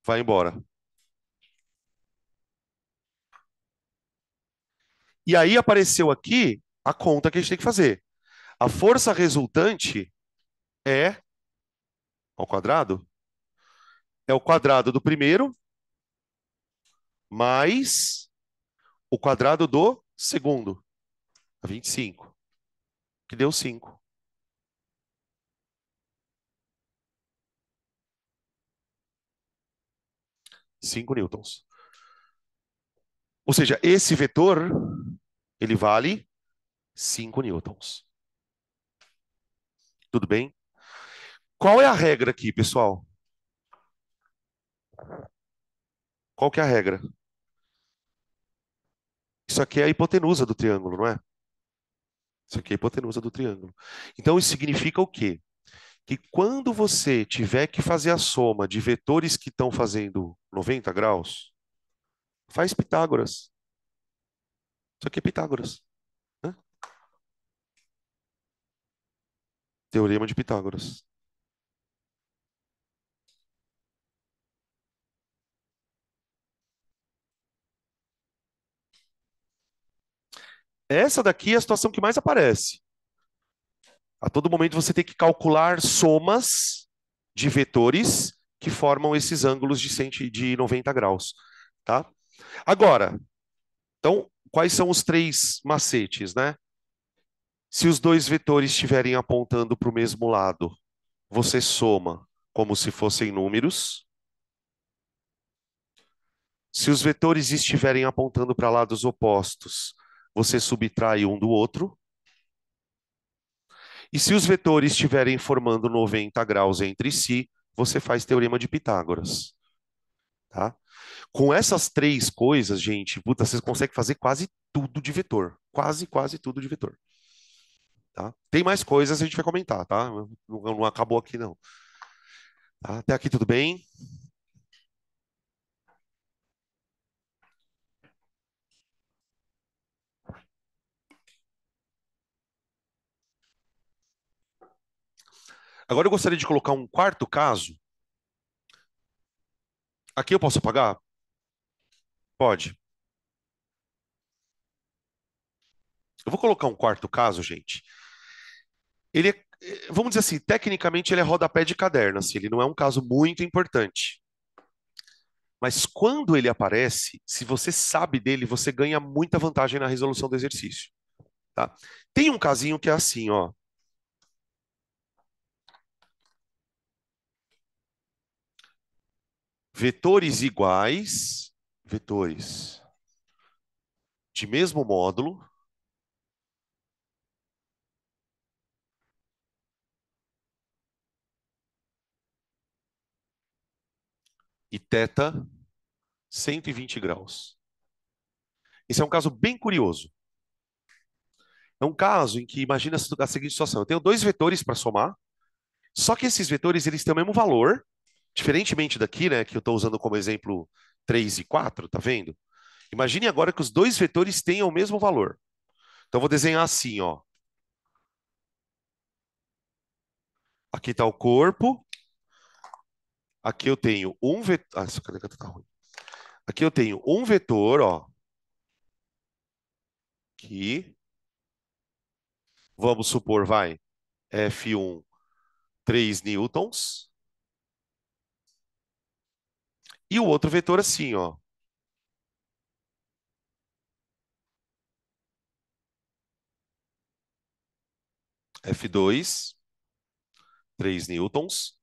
vai embora. E aí apareceu aqui a conta que a gente tem que fazer. A força resultante é ao quadrado? É o quadrado do primeiro mais o quadrado do segundo. 25, que deu 5. 5 newtons. Ou seja, esse vetor, ele vale 5 newtons. Tudo bem? Qual é a regra aqui, pessoal? Qual que é a regra? Isso aqui é a hipotenusa do triângulo, não é? Isso aqui é a hipotenusa do triângulo. Então, isso significa o quê? Que quando você tiver que fazer a soma de vetores que estão fazendo 90 graus, faz Pitágoras. Isso aqui é Pitágoras, né? Teorema de Pitágoras. Essa daqui é a situação que mais aparece. A todo momento você tem que calcular somas de vetores que formam esses ângulos de 90 graus, tá? Agora, então, quais são os três macetes, né? Se os dois vetores estiverem apontando para o mesmo lado, você soma como se fossem números. Se os vetores estiverem apontando para lados opostos, você subtrai um do outro. E se os vetores estiverem formando 90 graus entre si, você faz teorema de Pitágoras. Tá? Com essas três coisas, gente, puta, vocês conseguem fazer quase tudo de vetor. Quase tudo de vetor. Tá? Tem mais coisas, a gente vai comentar, tá? Não acabou aqui, não. Tá? Até aqui tudo bem? Agora eu gostaria de colocar um quarto caso. Aqui eu posso apagar? Pode. Eu vou colocar um quarto caso, gente. Ele é, vamos dizer assim, tecnicamente ele é rodapé de caderno, assim, ele não é um caso muito importante. Mas quando ele aparece, se você sabe dele, você ganha muita vantagem na resolução do exercício, tá? Tem um casinho que é assim, ó. Vetores iguais, vetores de mesmo módulo, e θ 120 graus. Esse é um caso bem curioso. É um caso em que imagina a seguinte situação: eu tenho dois vetores para somar, só que esses vetores eles têm o mesmo valor, diferentemente daqui, né, que eu estou usando como exemplo 3 e 4, tá vendo? Imagine agora que os dois vetores tenham o mesmo valor. Então eu vou desenhar assim, ó. Aqui está o corpo. Aqui eu tenho um vetor. Ah, essa caneta tá ruim. Aqui eu tenho um vetor, ó. Aqui. Vamos supor, vai, F1, 3 newtons. E o outro vetor assim, ó. F2, 3 newtons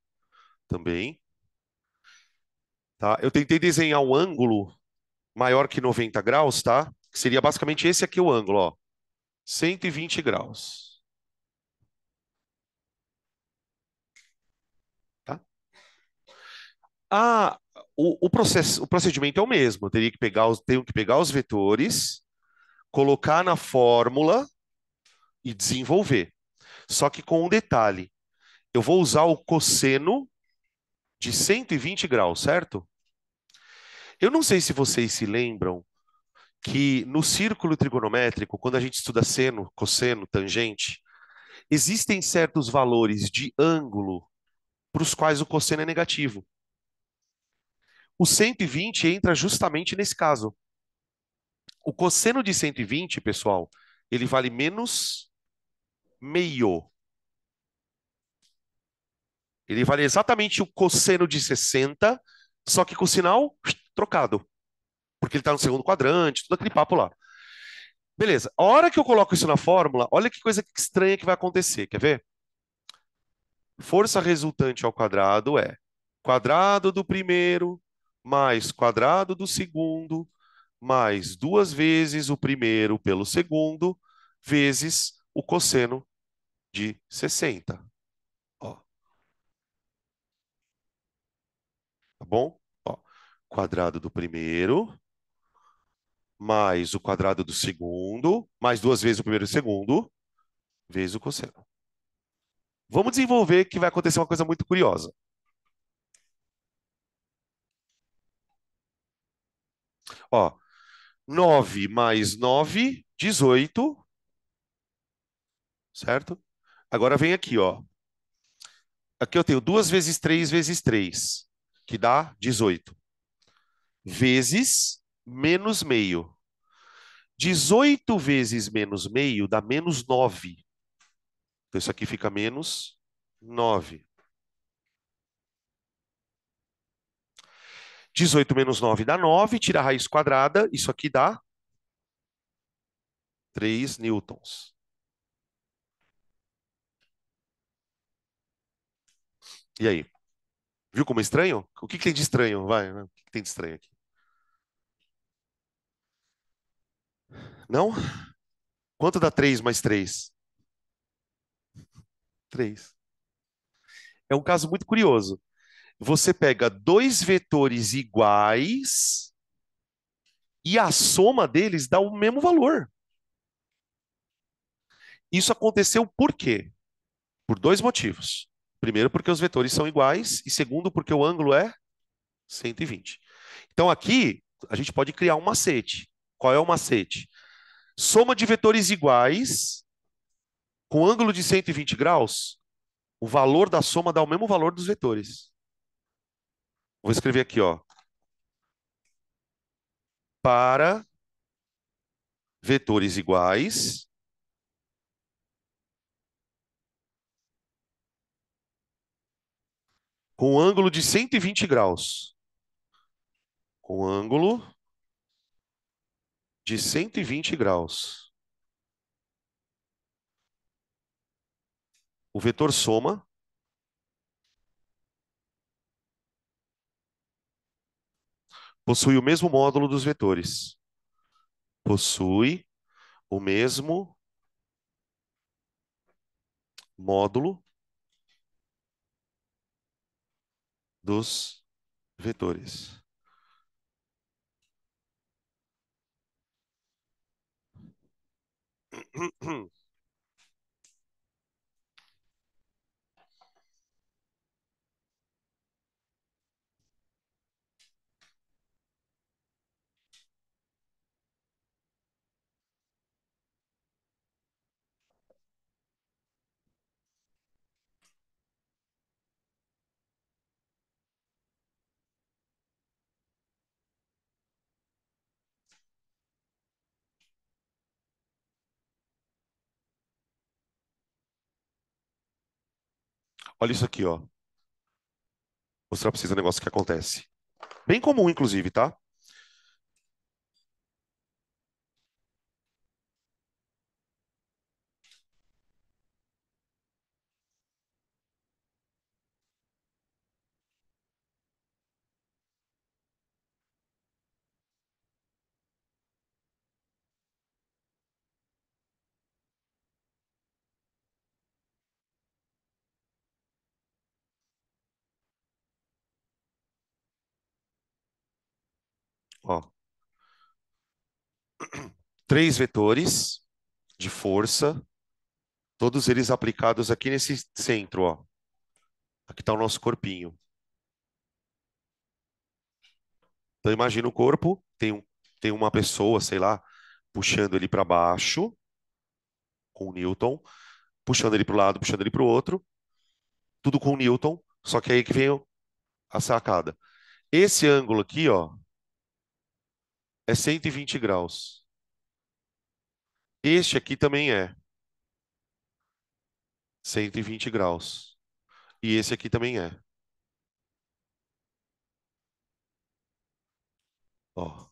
também. Tá? Eu tentei desenhar um ângulo maior que 90 graus, tá? Que seria basicamente esse aqui o ângulo, ó. 120 graus. Tá? Ah, o procedimento é o mesmo. Eu teria que pegar tenho que pegar os vetores, colocar na fórmula e desenvolver. Só que com um detalhe. Eu vou usar o cosseno de 120 graus, certo? Eu não sei se vocês se lembram que no círculo trigonométrico, quando a gente estuda seno, cosseno, tangente, existem certos valores de ângulo para os quais o cosseno é negativo. O 120 entra justamente nesse caso. O cosseno de 120, pessoal, ele vale menos meio. Ele vale exatamente o cosseno de 60, só que com o sinal trocado. Porque ele está no segundo quadrante, tudo aquele papo lá. Beleza. A hora que eu coloco isso na fórmula, olha que coisa estranha que vai acontecer. Quer ver? Força resultante ao quadrado é quadrado do primeiro mais quadrado do segundo mais duas vezes o primeiro pelo segundo vezes o cosseno de 60. Ó, tá bom? Ó, quadrado do primeiro mais o quadrado do segundo mais duas vezes o primeiro e o segundo vezes o cosseno. Vamos desenvolver que vai acontecer uma coisa muito curiosa. Ó, 9 mais 9, 18, certo? Agora vem aqui, ó. Aqui eu tenho 2 vezes 3, que dá 18. Vezes menos meio. 18 vezes menos meio dá menos 9. Então isso aqui fica menos 9. 18 menos 9 dá 9, tira a raiz quadrada, isso aqui dá 3 newtons. E aí? Viu como é estranho? O que tem de estranho? Vai, né? O que tem de estranho aqui? Não? Quanto dá 3 mais 3? 3. É um caso muito curioso. Você pega dois vetores iguais e a soma deles dá o mesmo valor. Isso aconteceu por quê? Por dois motivos. Primeiro, porque os vetores são iguais, e segundo, porque o ângulo é 120. Então aqui a gente pode criar um macete. Qual é o macete? Soma de vetores iguais com ângulo de 120 graus, o valor da soma dá o mesmo valor dos vetores. Vou escrever aqui, ó. Para vetores iguais, com ângulo de 120 graus. Com ângulo de 120 graus. O vetor soma possui o mesmo módulo dos vetores. Possui o mesmo módulo dos vetores. Olha isso aqui, ó. Vou mostrar para vocês um negócio que acontece. Bem comum, inclusive, tá? Ó, três vetores de força, todos eles aplicados aqui nesse centro, ó. Aqui está o nosso corpinho. Então imagina o corpo, tem uma pessoa, sei lá, puxando ele para baixo, com o Newton, puxando ele para o lado, puxando ele para o outro, tudo com o Newton, só que aí que vem a sacada. Esse ângulo aqui, ó, é 120 graus. Este aqui também é 120 graus. E esse aqui também é. Ó. Só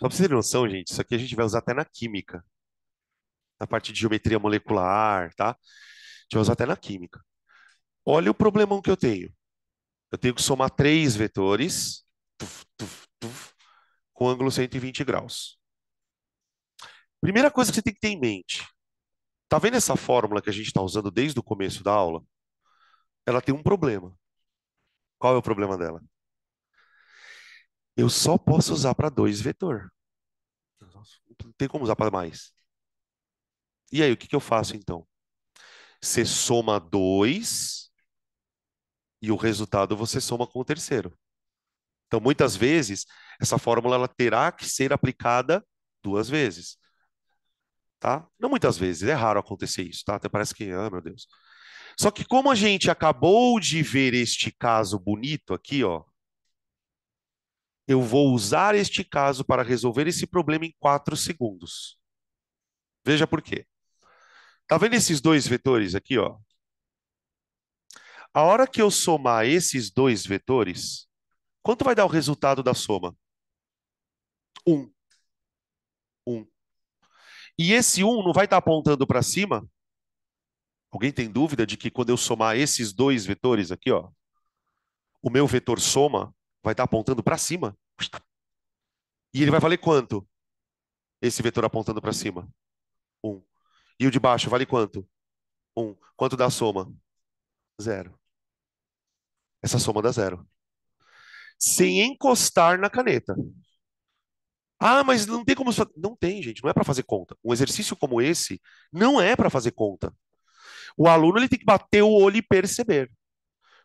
para vocês terem noção, gente, isso aqui a gente vai usar até na química, na parte de geometria molecular, tá? A gente vai usar até na química. Olha o problemão que eu tenho. Eu tenho que somar três vetores, com ângulo 120 graus. Primeira coisa que você tem que ter em mente. Tá vendo essa fórmula que a gente está usando desde o começo da aula? Ela tem um problema. Qual é o problema dela? Eu só posso usar para dois vetor. Não tem como usar para mais. E aí, o que que eu faço então? Você soma dois e o resultado você soma com o terceiro. Então, muitas vezes, essa fórmula ela terá que ser aplicada duas vezes, tá? Não muitas vezes, é raro acontecer isso, tá? Até parece que, ah, meu Deus. Só que como a gente acabou de ver este caso bonito aqui, ó, eu vou usar este caso para resolver esse problema em 4 segundos. Veja por quê. Tá vendo esses dois vetores aqui, ó? A hora que eu somar esses dois vetores, quanto vai dar o resultado da soma? 1. 1. E esse 1 não vai estar apontando para cima? Alguém tem dúvida de que quando eu somar esses dois vetores aqui, ó, o meu vetor soma vai estar apontando para cima? E ele vai valer quanto? Esse vetor apontando para cima? 1. E o de baixo vale quanto? 1. Quanto dá a soma? Zero. Essa soma dá zero. Sem encostar na caneta. Ah, mas não tem como... Não tem, gente, não é para fazer conta. Um exercício como esse não é para fazer conta. O aluno ele tem que bater o olho e perceber.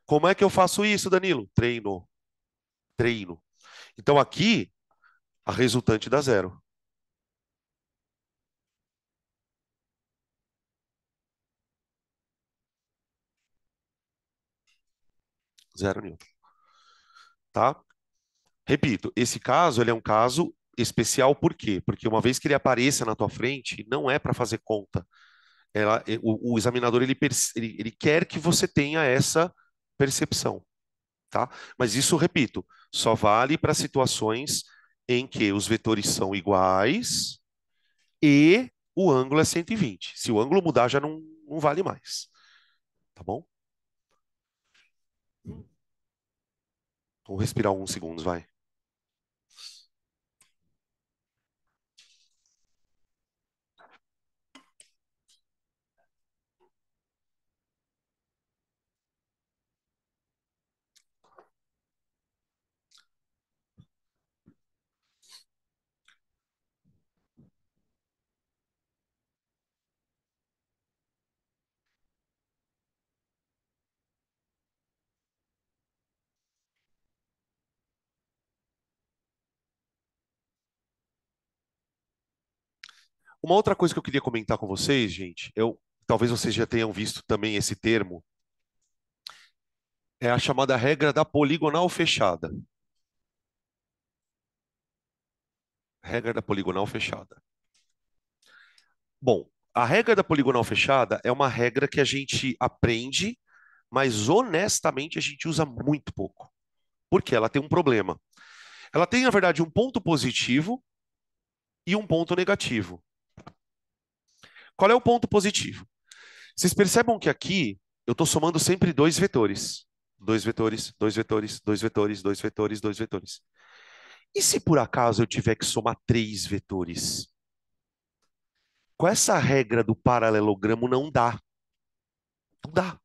Como é que eu faço isso, Danilo? Treino, treino. Então aqui, a resultante dá zero. Zero Newton, tá? Repito, esse caso ele é um caso especial por quê? Porque uma vez que ele apareça na tua frente, não é para fazer conta. O examinador ele quer que você tenha essa percepção, tá? Mas isso, repito, só vale para situações em que os vetores são iguais e o ângulo é 120. Se o ângulo mudar, já não vale mais, tá bom? Vamos respirar alguns segundos, vai. Uma outra coisa que eu queria comentar com vocês, gente, talvez vocês já tenham visto também esse termo, é a chamada regra da poligonal fechada. Regra da poligonal fechada. Bom, a regra da poligonal fechada é uma regra que a gente aprende, mas honestamente a gente usa muito pouco. Porque ela tem um problema. Ela tem, na verdade, um ponto positivo e um ponto negativo. Qual é o ponto positivo? Vocês percebam que aqui eu estou somando sempre dois vetores. Dois vetores, dois vetores, dois vetores, dois vetores, dois vetores. E se por acaso eu tiver que somar três vetores? Com essa regra do paralelogramo não dá. Não dá.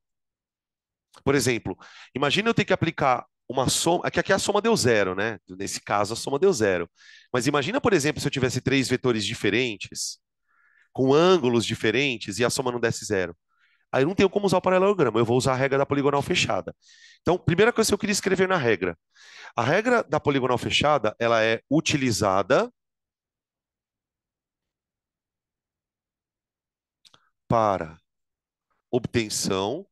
Por exemplo, imagina eu ter que aplicar uma soma. Aqui a soma deu zero, né? Nesse caso, a soma deu zero. Mas imagina, por exemplo, se eu tivesse três vetores diferentes, com ângulos diferentes, e a soma não desse zero. Aí eu não tenho como usar o paralelogramo, eu vou usar a regra da poligonal fechada. Então, primeira coisa que eu queria escrever na regra. A regra da poligonal fechada, ela é utilizada para obtenção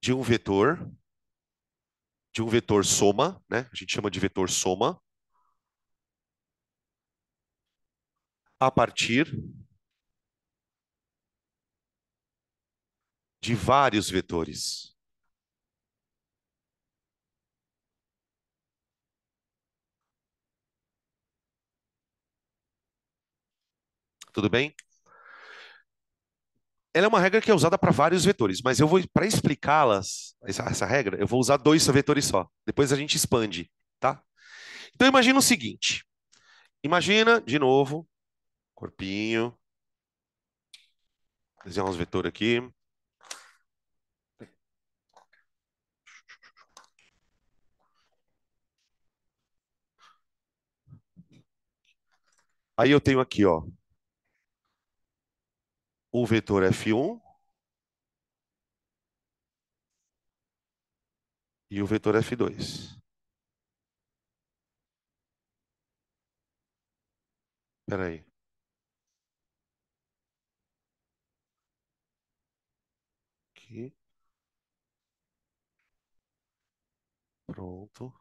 de de um vetor soma, né? A gente chama de vetor soma, a partir de vários vetores. Tudo bem? Ela é uma regra que é usada para vários vetores, mas eu vou, para explicá-las, essa regra, eu vou usar dois vetores só. Depois a gente expande, tá? Então imagina o seguinte: imagina, de novo, corpinho, desenhar uns vetores aqui. Aí eu tenho aqui, ó, o vetor F1 e o vetor F2. Espera aí. Aqui, pronto.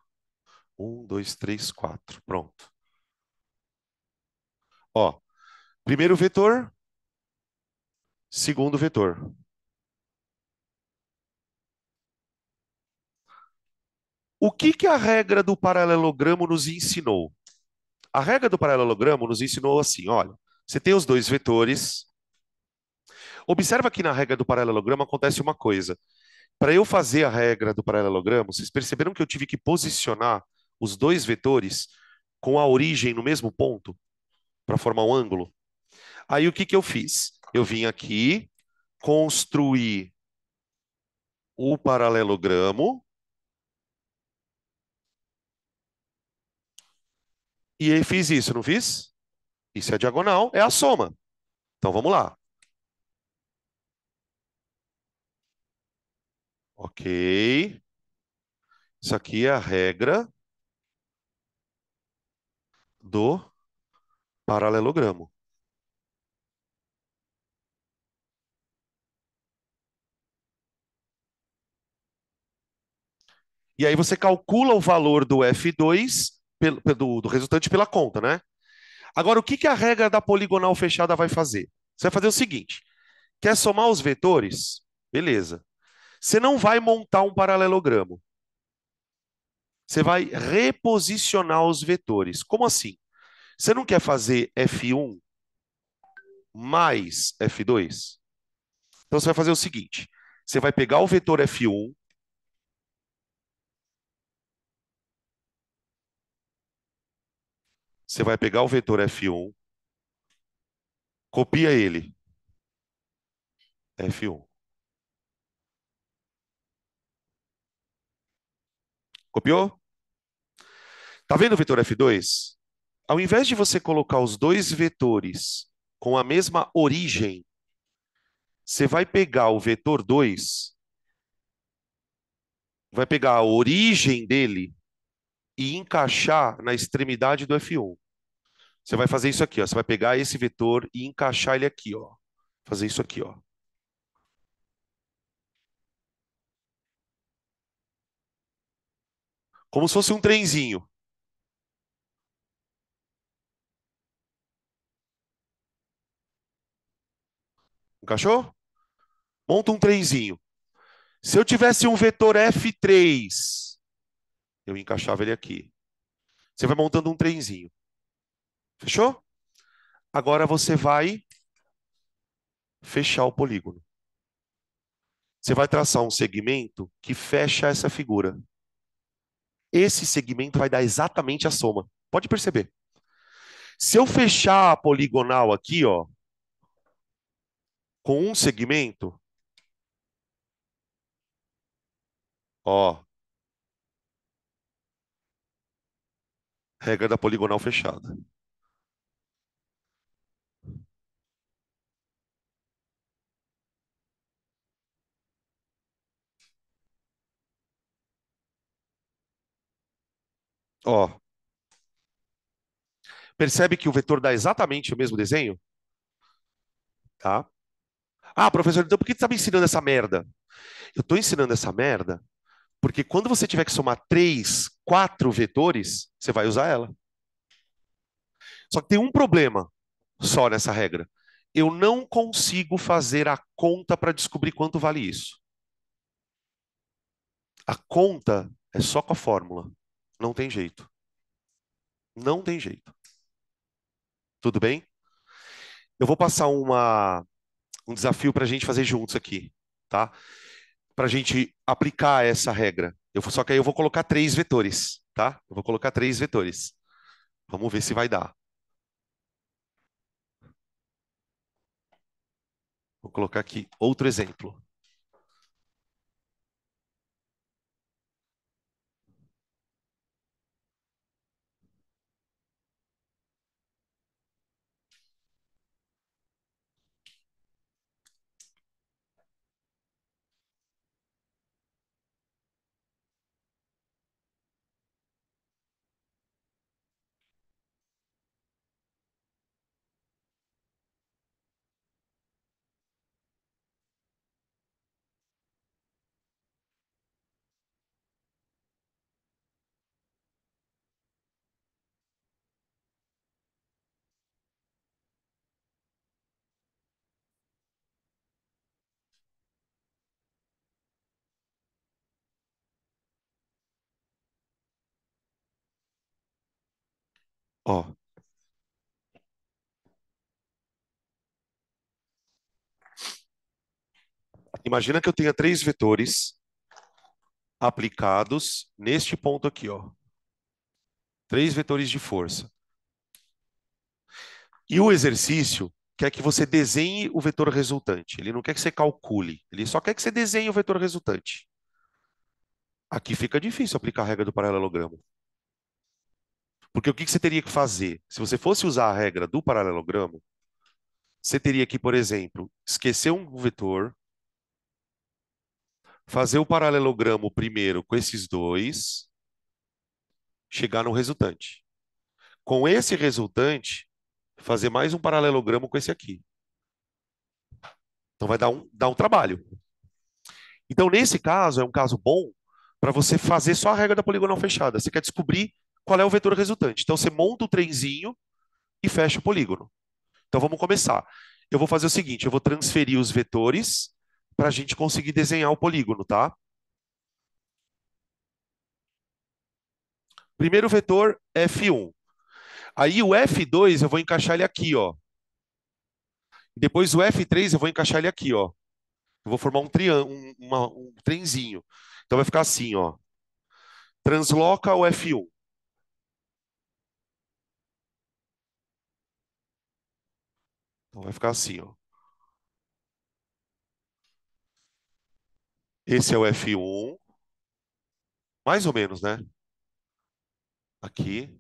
Um, dois, três, quatro. Pronto. Ó, primeiro vetor, segundo vetor. O que que a regra do paralelogramo nos ensinou? A regra do paralelogramo nos ensinou assim, olha, você tem os dois vetores. Observa que na regra do paralelogramo acontece uma coisa. Para eu fazer a regra do paralelogramo, vocês perceberam que eu tive que posicionar os dois vetores com a origem no mesmo ponto para formar um ângulo? Aí o que que eu fiz? Eu vim aqui construir o paralelogramo E aí fiz isso, não fiz? Isso é diagonal, é a soma. Então vamos lá. Ok. Isso aqui é a regra do paralelogramo. E aí você calcula o valor do F2 do resultante pela conta, né? Agora, o que que a regra da poligonal fechada vai fazer? Você vai fazer o seguinte: quer somar os vetores? Beleza. Você não vai montar um paralelogramo. Você vai reposicionar os vetores. Como assim? Você não quer fazer F1 mais F2? Então você vai fazer o seguinte: você vai pegar o vetor F1, você vai pegar o vetor F1, copia ele, F1. Copiou? Tá vendo o vetor F2? Ao invés de você colocar os dois vetores com a mesma origem, você vai pegar o vetor 2, vai pegar a origem dele e encaixar na extremidade do F1. Você vai fazer isso aqui, ó. Você vai pegar esse vetor e encaixar ele aqui, ó. Fazer isso aqui, ó. Como se fosse um trenzinho. Encaixou? Monta um trenzinho. Se eu tivesse um vetor F3, eu encaixava ele aqui. Você vai montando um trenzinho. Fechou? Agora você vai fechar o polígono. Você vai traçar um segmento que fecha essa figura. Esse segmento vai dar exatamente a soma. Pode perceber. Se eu fechar a poligonal aqui, ó, com um segmento, ó, regra da poligonal fechada. Ó, percebe que o vetor dá exatamente o mesmo desenho? Tá? Ah, professor, então por que você está me ensinando essa merda? Eu estou ensinando essa merda porque quando você tiver que somar 3, 4 vetores, você vai usar ela. Só que tem um problema só nessa regra. Eu não consigo fazer a conta para descobrir quanto vale isso. A conta é só com a fórmula. Não tem jeito. Não tem jeito. Tudo bem? Eu vou passar um desafio para a gente fazer juntos aqui, tá? Para a gente aplicar essa regra. Só que aí eu vou colocar 3 vetores, tá? Eu vou colocar 3 vetores. Vamos ver se vai dar. Vou colocar aqui outro exemplo. Ó, imagina que eu tenha 3 vetores aplicados neste ponto aqui, ó. 3 vetores de força. E o exercício quer que você desenhe o vetor resultante. Ele não quer que você calcule, ele só quer que você desenhe o vetor resultante. Aqui fica difícil aplicar a regra do paralelogramo. Porque o que que você teria que fazer? Se você fosse usar a regra do paralelogramo, você teria que, por exemplo, esquecer um vetor, fazer o paralelogramo primeiro com esses dois, chegar no resultante. Com esse resultante, fazer mais um paralelogramo com esse aqui. Então vai dar um trabalho. Então, nesse caso, é um caso bom para você fazer só a regra da poligonal fechada. Você quer descobrir qual é o vetor resultante. Então, você monta o trenzinho e fecha o polígono. Então, vamos começar. Eu vou fazer o seguinte, eu vou transferir os vetores para a gente conseguir desenhar o polígono, tá? Primeiro vetor, F1. Aí o F2 eu vou encaixar ele aqui, ó. E depois o F3 eu vou encaixar ele aqui, ó. Eu vou formar um triângulo, um trenzinho. Então vai ficar assim, ó. Transloca o F1. Então vai ficar assim, ó. Esse é o F1, mais ou menos, né? Aqui,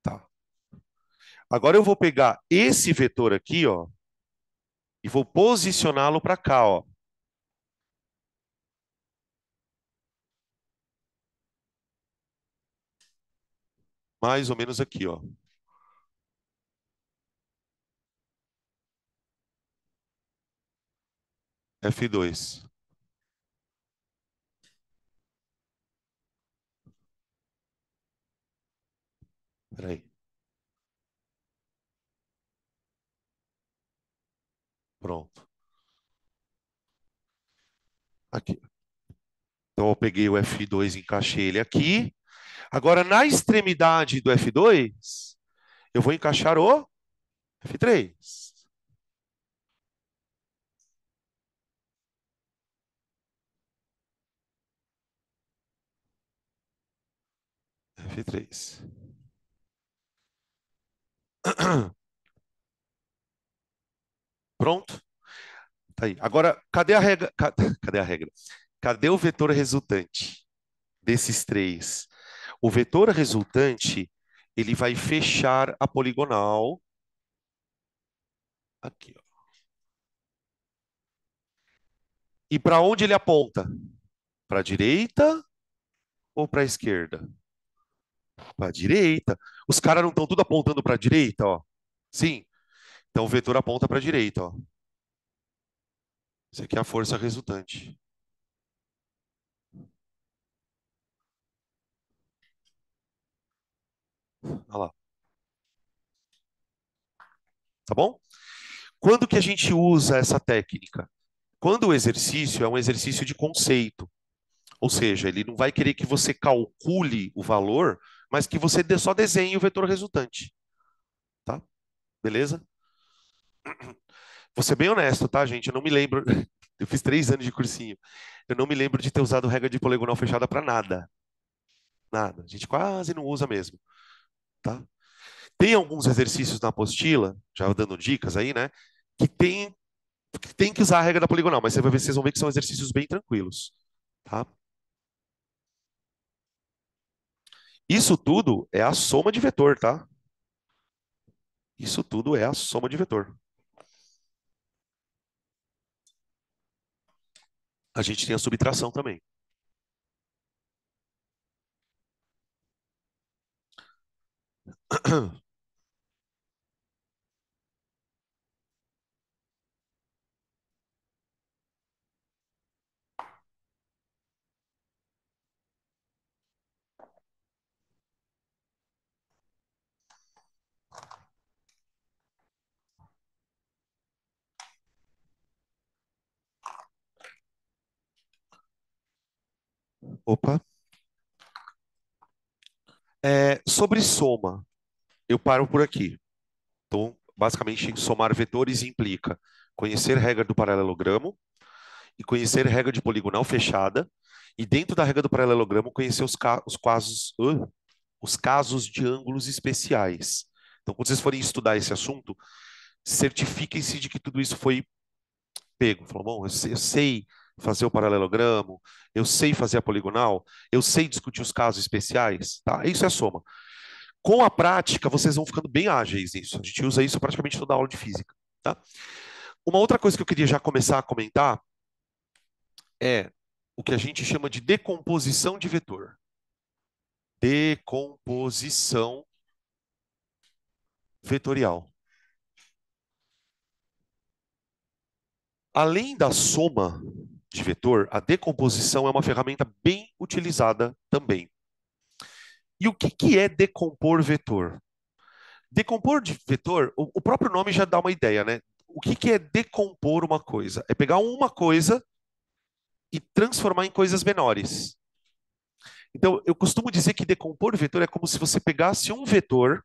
tá. Agora eu vou pegar esse vetor aqui, ó, e vou posicioná-lo para cá, ó. Mais ou menos aqui, ó. F2. Peraí. Pronto. Aqui. Então eu peguei o F2 e encaixei ele aqui. Agora, na extremidade do F2, eu vou encaixar o F3. F3. Pronto? Tá aí. Agora, cadê a regra? Cadê a regra? Cadê o vetor resultante desses três? O vetor resultante, ele vai fechar a poligonal aqui, ó. E para onde ele aponta? Para a direita ou para a esquerda? Para a direita. Os caras não estão tudo apontando para a direita, ó. Sim. Então o vetor aponta para a direita, ó. Isso aqui é a força resultante. Olha lá. Tá bom? Quando que a gente usa essa técnica? Quando o exercício é um exercício de conceito. Ou seja, ele não vai querer que você calcule o valor, mas que você só desenhe o vetor resultante. Tá? Beleza? Vou ser bem honesto, tá, gente? Eu não me lembro. Eu fiz 3 anos de cursinho. Eu não me lembro de ter usado regra de poligonal fechada para nada. Nada. A gente quase não usa mesmo. Tá? Tem alguns exercícios na apostila, já dando dicas aí, né? Que tem que usar a regra da poligonal, mas vocês vão ver que são exercícios bem tranquilos. Tá? Isso tudo é a soma de vetor, tá? Isso tudo é a soma de vetor. A gente tem a subtração também. Opa. Sobre soma, eu paro por aqui. Então, basicamente, somar vetores implica conhecer regra do paralelogramo e conhecer regra de poligonal fechada. E dentro da regra do paralelogramo, conhecer os casos de ângulos especiais. Então, quando vocês forem estudar esse assunto, certifiquem-se de que tudo isso foi pego. Falou, bom, eu sei fazer o paralelogramo, eu sei fazer a poligonal, eu sei discutir os casos especiais, tá? Isso é a soma. Com a prática, vocês vão ficando bem ágeis nisso. A gente usa isso praticamente toda aula de física, tá? Uma outra coisa que eu queria já começar a comentar é o que a gente chama de decomposição de vetor. Decomposição vetorial. Além da soma de vetor, a decomposição é uma ferramenta bem utilizada também. E o que é decompor vetor? Decompor de vetor, o próprio nome já dá uma ideia, né? O que é decompor uma coisa? É pegar uma coisa e transformar em coisas menores. Então, eu costumo dizer que decompor vetor é como se você pegasse um vetor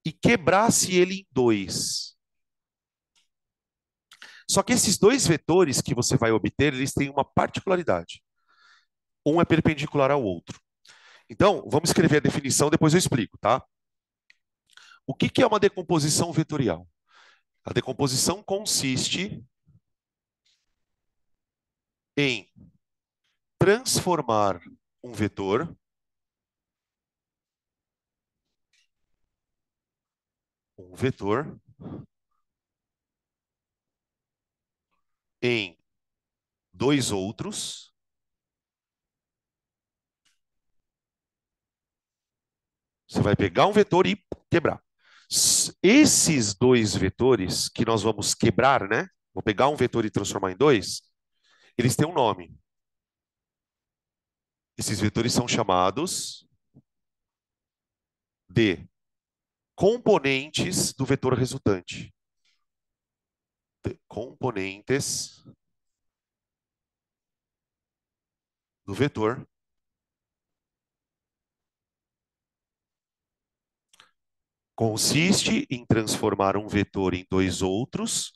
e quebrasse ele em dois. Só que esses dois vetores que você vai obter, eles têm uma particularidade. Um é perpendicular ao outro. Então, vamos escrever a definição, depois eu explico, tá? O que é uma decomposição vetorial? A decomposição consiste em transformar um vetor em dois outros. Você vai pegar um vetor e quebrar. Esses dois vetores que nós vamos quebrar, né? Vou pegar um vetor e transformar em dois. Eles têm um nome. Esses vetores são chamados de componentes do vetor resultante. De componentes do vetor consiste em transformar um vetor em dois outros,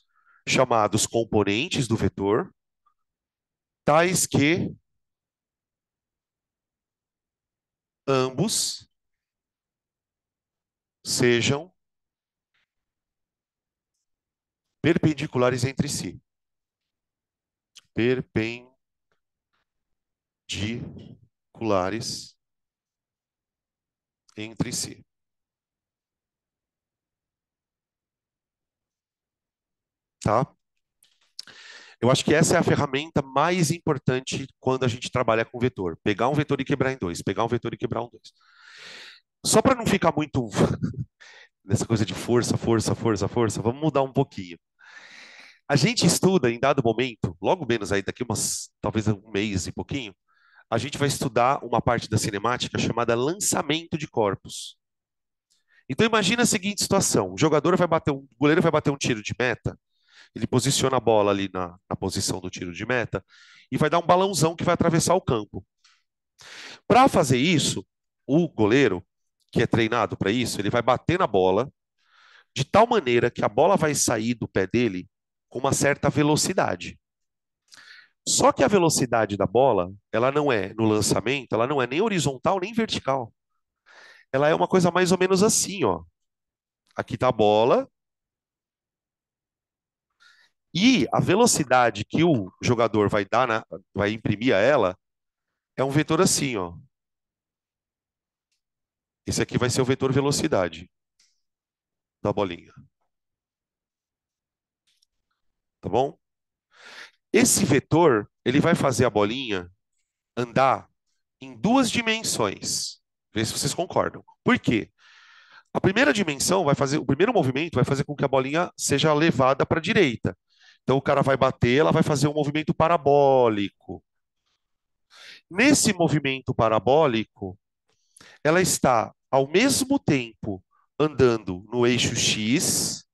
chamados componentes do vetor, tais que ambos sejam perpendiculares entre si. Perpendiculares entre si. Tá? Eu acho que essa é a ferramenta mais importante quando a gente trabalha com vetor. Pegar um vetor e quebrar em dois. Pegar um vetor e quebrar um dois. Só para não ficar muito nessa coisa de força, força, força, força, vamos mudar um pouquinho. A gente estuda em dado momento, logo menos aí daqui talvez um mês e pouquinho, a gente vai estudar uma parte da cinemática chamada lançamento de corpos. Então imagina a seguinte situação: o goleiro vai bater um tiro de meta, ele posiciona a bola ali na posição do tiro de meta e vai dar um balãozão que vai atravessar o campo. Para fazer isso, o goleiro, que é treinado para isso, ele vai bater na bola de tal maneira que a bola vai sair do pé dele com uma certa velocidade. Só que a velocidade da bola, ela não é, no lançamento, ela não é nem horizontal nem vertical. Ela é uma coisa mais ou menos assim, ó. Aqui está a bola e a velocidade que o jogador vai imprimir a ela é um vetor assim, ó. Esse aqui vai ser o vetor velocidade da bolinha. Tá bom? Esse vetor, ele vai fazer a bolinha andar em duas dimensões. Vê se vocês concordam. Por quê? A primeira dimensão o primeiro movimento vai fazer com que a bolinha seja levada para a direita. Então o cara vai bater, ela vai fazer um movimento parabólico. Nesse movimento parabólico, ela está ao mesmo tempo andando no eixo X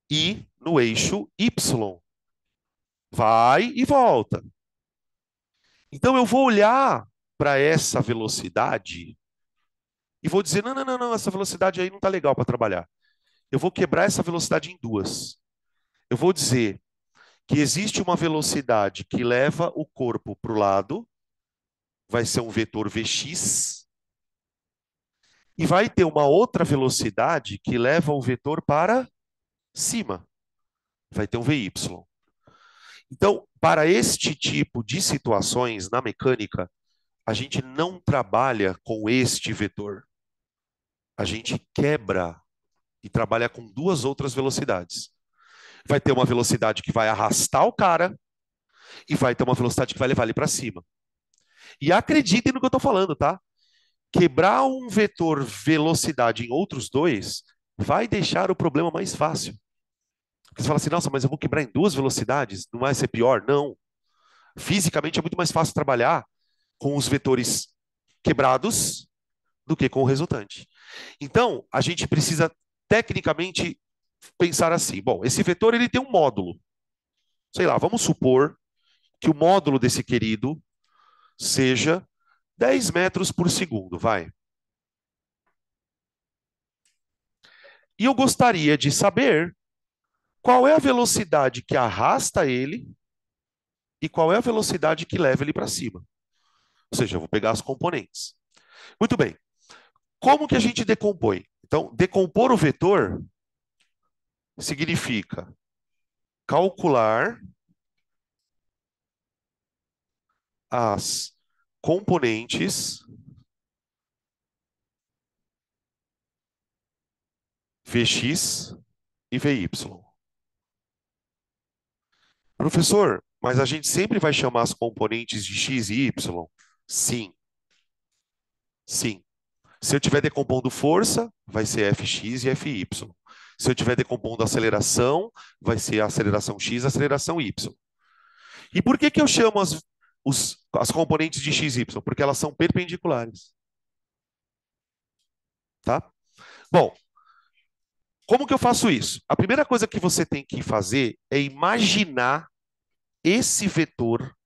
e no eixo Y. Vai e volta. Então eu vou olhar para essa velocidade e vou dizer: não, não, não, não, essa velocidade aí não está legal para trabalhar. Eu vou quebrar essa velocidade em duas. Eu vou dizer que existe uma velocidade que leva o corpo para o lado, vai ser um vetor Vx, e vai ter uma outra velocidade que leva o vetor para cima, vai ter um Vy. Então, para este tipo de situações na mecânica, a gente não trabalha com este vetor. A gente quebra e trabalha com duas outras velocidades. Vai ter uma velocidade que vai arrastar o cara e vai ter uma velocidade que vai levar ele para cima. E acreditem no que eu estou falando, tá? Quebrar um vetor velocidade em outros dois vai deixar o problema mais fácil. Porque você fala assim, nossa, mas eu vou quebrar em duas velocidades, não vai ser pior? Não. Fisicamente é muito mais fácil trabalhar com os vetores quebrados do que com o resultante. Então, a gente precisa tecnicamente pensar assim, bom, esse vetor ele tem um módulo. Sei lá, vamos supor que o módulo desse querido seja 10 metros por segundo, vai. E eu gostaria de saber qual é a velocidade que arrasta ele e qual é a velocidade que leva ele para cima. Ou seja, eu vou pegar as componentes. Muito bem. Como que a gente decompõe? Então, decompor o vetor significa calcular as componentes Vx e Vy. Professor, mas a gente sempre vai chamar as componentes de x e y? Sim, sim. Se eu estiver decompondo força, vai ser Fx e Fy. Se eu estiver decompondo aceleração, vai ser a aceleração x, a aceleração y. E por que que eu chamo as componentes de x e y? Porque elas são perpendiculares. Tá? Bom, como que eu faço isso? A primeira coisa que você tem que fazer é imaginar esse vetor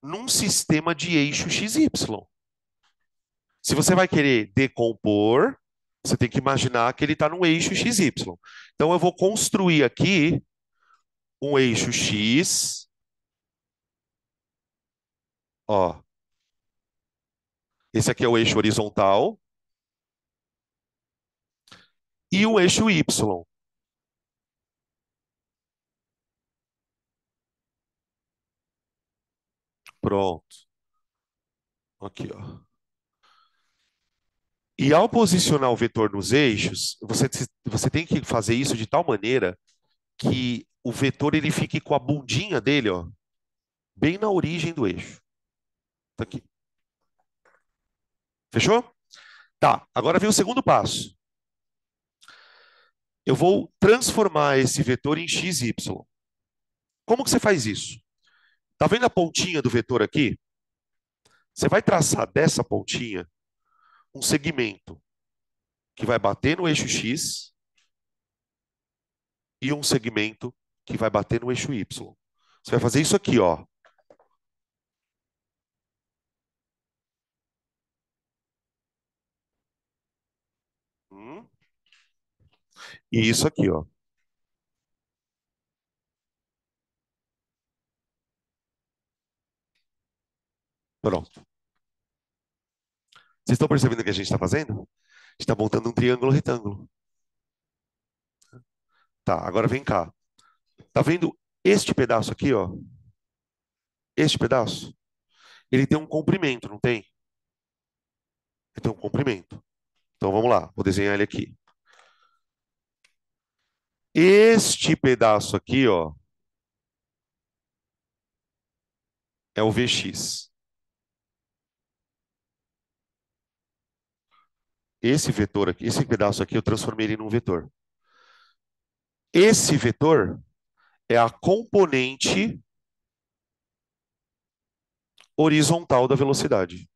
num sistema de eixo XY. Se você vai querer decompor, você tem que imaginar que ele está num eixo XY. Então, eu vou construir aqui um eixo X. Ó, esse aqui é o eixo horizontal. E um eixo Y. Pronto. Aqui, ó. E ao posicionar o vetor nos eixos, você tem que fazer isso de tal maneira que o vetor ele fique com a bundinha dele, ó, bem na origem do eixo. Tá aqui. Fechou? Tá, agora vem o segundo passo. Eu vou transformar esse vetor em x, y. Como que você faz isso? Tá vendo a pontinha do vetor aqui? Você vai traçar dessa pontinha um segmento que vai bater no eixo x e um segmento que vai bater no eixo y. Você vai fazer isso aqui, ó. Hum. E isso aqui, ó. Pronto. Vocês estão percebendo o que a gente está fazendo? A gente está montando um triângulo retângulo. Tá, agora vem cá. Tá vendo este pedaço aqui, ó? Este pedaço? Ele tem um comprimento, não tem? Ele tem um comprimento. Então vamos lá, vou desenhar ele aqui. Este pedaço aqui, ó, é o Vx. Esse vetor aqui, esse pedaço aqui, eu transformei ele num vetor. Esse vetor é a componente horizontal da velocidade.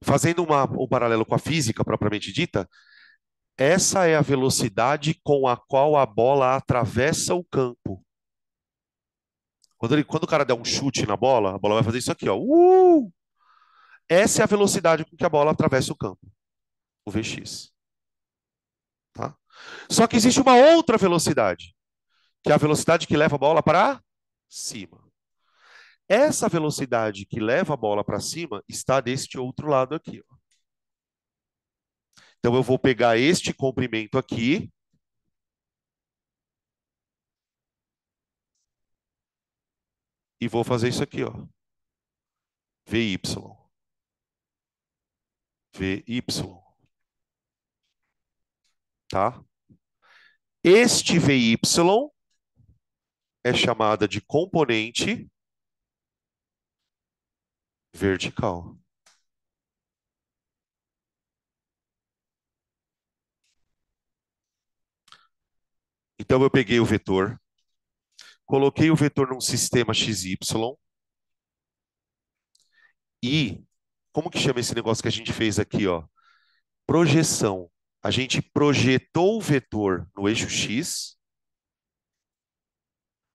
Fazendo um paralelo com a física propriamente dita, essa é a velocidade com a qual a bola atravessa o campo. Quando o cara der um chute na bola, a bola vai fazer isso aqui, ó. Essa é a velocidade com que a bola atravessa o campo, o Vx. Tá? Só que existe uma outra velocidade, que é a velocidade que leva a bola para cima. Essa velocidade que leva a bola para cima está deste outro lado aqui. Ó. Então, eu vou pegar este comprimento aqui e vou fazer isso aqui, ó. VY. VY. Tá? Este VY é chamada de componente vertical. Então, eu peguei o vetor, coloquei o vetor num sistema XY e, como que chama esse negócio que a gente fez aqui, ó? Projeção. A gente projetou o vetor no eixo X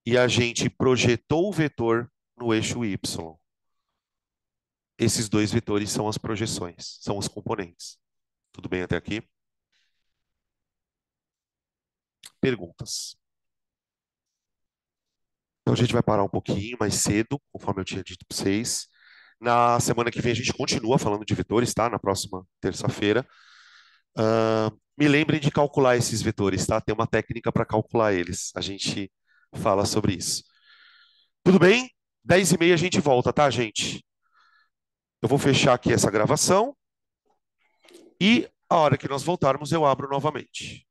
e a gente projetou o vetor no eixo Y. Esses dois vetores são as projeções, são os componentes. Tudo bem até aqui? Perguntas? Então a gente vai parar um pouquinho mais cedo, conforme eu tinha dito para vocês. Na semana que vem a gente continua falando de vetores, tá? Na próxima terça-feira. Me lembrem de calcular esses vetores, tá? Tem uma técnica para calcular eles. A gente fala sobre isso. Tudo bem? 10h30 a gente volta, tá, gente? Eu vou fechar aqui essa gravação e a hora que nós voltarmos eu abro novamente.